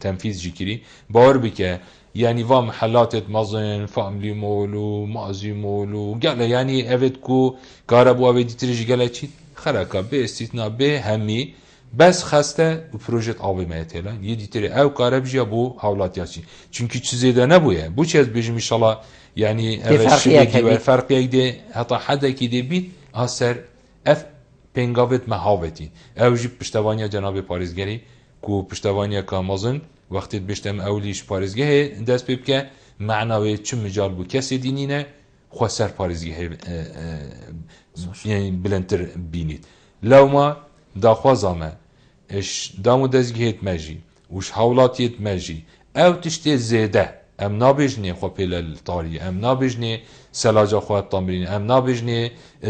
Speaker 2: تنفیذ جکری باور بکه یعنی و محلات مازن فاملی مولو مازی مولو گله یعنی اوید کو کاربو اویدی تریج گله چی خرکا به استثناء به همی بس خسته پروژه آبی میتیلا یه دیتری او کارب جا بو حولات یاچی چونکی چیزی ده نبوده بو چیز بیشم انشالله یعنی فرقی ده حتی حدا کی ده بیت اثر اف پنگاوت مهاوتی او جی پشتوانی جناب پاریزگری کو پشتوانی کامازن وقتی بشتم اولیش پارێزگەهێ دەست پێ بکە معناوێ چ مجال بوو کەسێ دینینە خوا سەر پارێزگەهێ بلندتر بینیت لەوما داخوازامە دام و دەستگەهێت مەژی وش هەوڵاتیت مەژی ئەو تشتێ زێدە ئەم نابێژنێ خۆ پێ لە تاریە ئەم نابێژنێ سەلاجا خوا بتامرینە ئەم نابێژنێ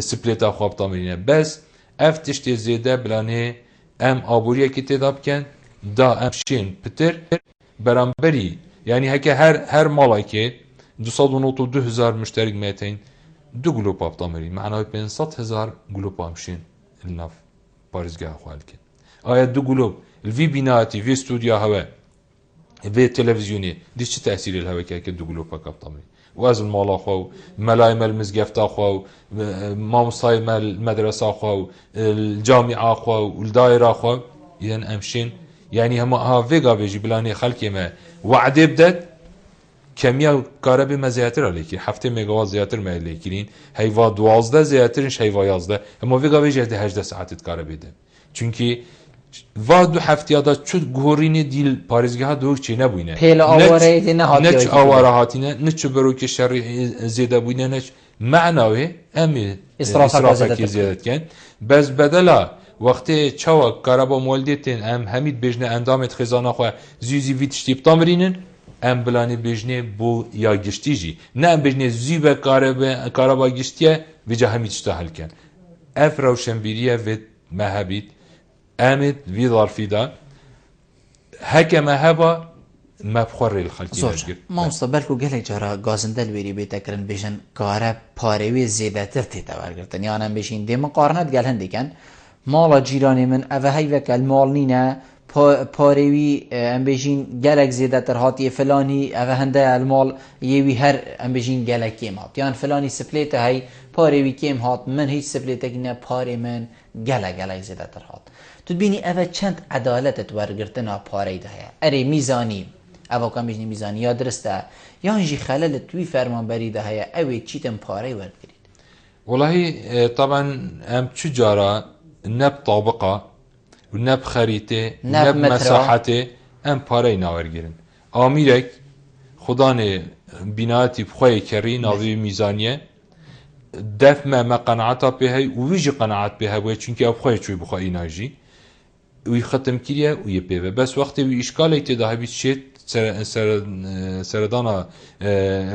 Speaker 2: سپلێتا خوا بتامرینە بەس ئەف تشتێ زێدە بلانێ ئەم ئابوووریەکی تێدا بکەن دا امشین پتر برانبری یعنی هکه هر مالکی 292,000 مشترک میتین دو گلوب آبتامری معنای 500,000 گلوب امشین الناف پاريزگاه خالك آیا دو گلوب الفي بیناتی في استوديو هوا في تلفزيوني دي چه تأثير الهوا که دو گلوب آبتامری وازن مالا خو ملایم المزگفت خو ماموسای مدرسه خو الجامعه خو الدائره خو یعنی امشین يعني هم هافيغا بيجي بلاني خلقي ما وعده بدت كمية كهرباء ما زياتر عليك 7 ميجاوات زياتر ما عليكين هيوا 12 زياترش هيوا 11 هم فيغا بيجي 18 ساعت كهرباء ده چونكي و دو هفتیادا چو گورینی دیل پاریزگاه دو چی نبوینه
Speaker 1: پیل آواره دی نهاتی
Speaker 2: نچ آواره هاتینه نچ برو که شر زیده بوینه نچ معناوی امی اسرافه که زیادت کن بس بدلا وقتی چوا کارابا مولدیتین ام همید بجنه اندامت خزانه خواه زیزی ویت شتیب تامرینن ام بلانی بجنه بو یا گشتی جی نه ام بجنه زی به کارابا گشتیه ویجا همید شتا حل کن اف روشنبیریه وید مهبید امید وی ظرفی دا هکه مهبا مبخور الخلقی
Speaker 1: نشگر ما مستقبلکو گله جارا گازندل ویری بیتا کرن بجن کارب پاروی زیده تر تیتا ورگرتن یعنی هم بشین دیم قارنت گل هندی کن مالا جیرانی من اوه هیوک المال نینه پاروی ام بجین گلک زیده تر هاتی فلانی اوه هنده المال یوی هر ام بجین گلک کم هات یعنی فلانی سپلیت هی پاروی کم هات من هیچ سپلیت کنه پاری من گلک زیده تر هات تو بینی اوه چند عدالتت ورگرتنا پاری ده هیا اره میزانی اوه کم بجنی میزانی یا درسته یا انجی خلال توی فرمان بری ده هیا اوه چیتم پاری ورگرید
Speaker 2: والله طبعا ام چجارا نب طابقه ونب خريطه نب مساحته ام پاره ناورگیرن آمیرک خدانه بیناتی بخواه کری ناوی میزانیه دف ما قناعتا به هی و ویجی قناعت به هی چونکه بخواه چوی بخواه ایناجی وی ختم کریه و یه پیوه بس وقتی وی اشکال ایتداهی بیت شید سردانا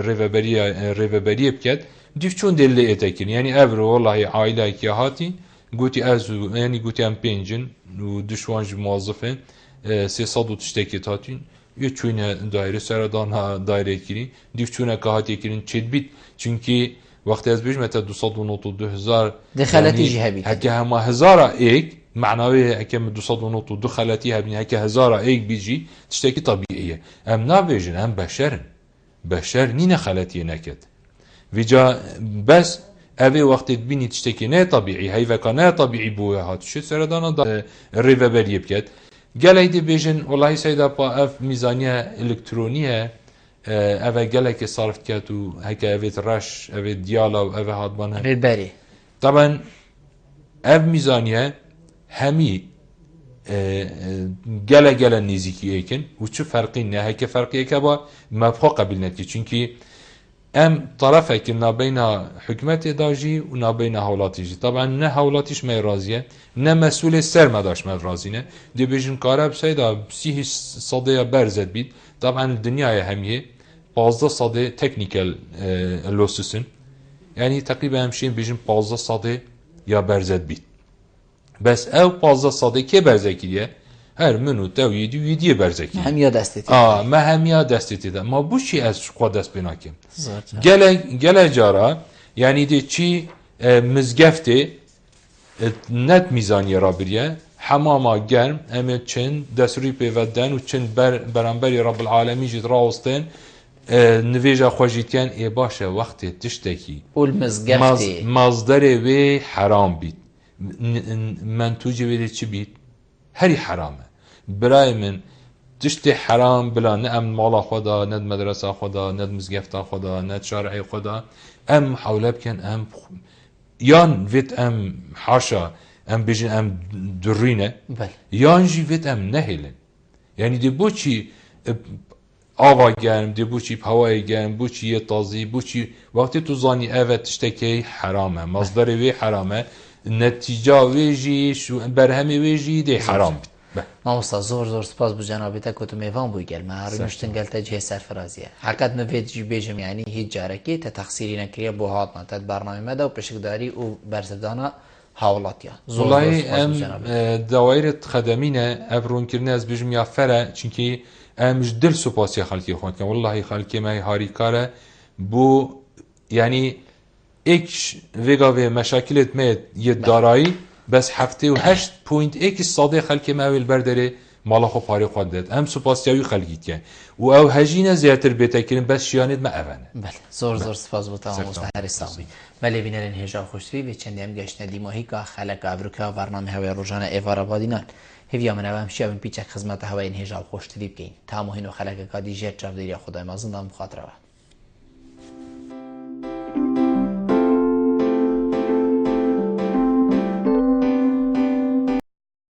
Speaker 2: ریوبریه بکد دیف چون دلی ایتا کن یعنی ابرو والله عائله که هاتی گوتی ازو یعنی گوتی ام پنجن و دشوانج موظفن 300 تشتکی تاتین یه چونه دایره سردان دایره کردن دیو چونه کهاتی کردن چید بیت چونکی وقتی از بیش مت 292,000
Speaker 1: دخلتی جهبی
Speaker 2: هک هم 1000 ایک معنوی هک 292 دخلتی هبنی هک 1000 ایک بیجی تشتکی طبیعیه ام نابیجن ام بشر نینه خلتی نکد ویجا بس اوی وقتی بینی تشتکی نه طبیعی هی وکا نه طبیعی بوه هات شد سردانا ریوبریه بکد گله دی بیجن والله سیدا پا اف میزانیه الکترونیه اوه گله که صرف کرد و هکه اوید رش اوید دیالا و اوه هاتبانه
Speaker 1: ریوبری
Speaker 2: طبعا اف میزانیه همی گله نزیکی ایکن و چه فرقی نه هکه فرقی که با مبخوا قبل نکی چونکی ام طرفه که نابین حکمت داجی و نابین هولاتیجی طبعا نه هولاتیش می رازیه نه مسئول سر مداش مد رازینه دی بیشن کاره بسیده 30 صده برزد بید طبعا دنیای همیه 15 صده تکنیکل لوسسن یعنی تقریبا همشین بیشن 15 صده یا برزد بید بس او 15 صده که برزکیه هر منو تویدی ویدیو برزکی
Speaker 1: همیا دستیتی
Speaker 2: ما همیا دستیتی ده ما بوشی از خود دست بناکیم گله جارا یعنی دی چی مزگفته نت میزانی را بریه حماما گرم ام چند دسوری پیودن و چند برانبری رب العالمین جد راوستن نویجا خوشیتیان ای باشه وقتی تشتکی مصدر وی حرام بید منتوجه ویده چی بید؟ هری حرامه برای من تشتی حرام بلا نه ام مالا خدا نه مدرسه خدا نه مزگفتا خدا نه شارع خدا ام حوله بکن ام یان ویت ام حاشا ام بجن ام درینه یان جی ویت ام نهیلن یعنی دی بو چی آوا گرم دی بو چی هوای گرم بو چی تازی بو چی وقتی تو زانی اوه تشتکی حرامه مصدر وی حرامه نتیجه ویجی شو برهمی ویجی دی حرام بید
Speaker 1: مامۆستا زۆر سپاس بۆ جەنابێتە کۆتە میێوان بووی گەلمە هەڕنوشتن گەلتە جێ سەرفرازیە حقت نەوێتجی بێژم ینی هیچ جارێکی تە تەخسیری نەکرێ بۆ هاتنە تەت بەرنامەمەدا و پشکداری و بەرزدانە هاوڵاتیە
Speaker 2: زۆڵی ئەم داوایرت خەدەمینە ئەڤڕوونکردنە ئەس بێژم یا فەرە چونکی ئەمش دل سوپاسی خەڵکی خۆنکە واللهی خەڵکی مای هاریکارە بۆ ینی ایک ویگاوی مشاکلت مید یه دارایی بس 78.1 صادق خلک ماویل برداره مالا خو پاری خود داد هم سپاسیاوی خلقی که و او هجینه زیاتر بهتر کردن بس شیانت ما اوانه
Speaker 1: بله زور سپاس بو تمام مستحر ساوی ولی بینرین هجا خوشتوی و چندی هم گشتن دیماهی که خلق ابروکا برنامه هوای روزانه ایوار آبادینان هیویا من هم شیابن پیچک خدمت هوای هجا خوشتوی بگین تا مهینو خلق کادی جت جواب خدای مازن دام خاطره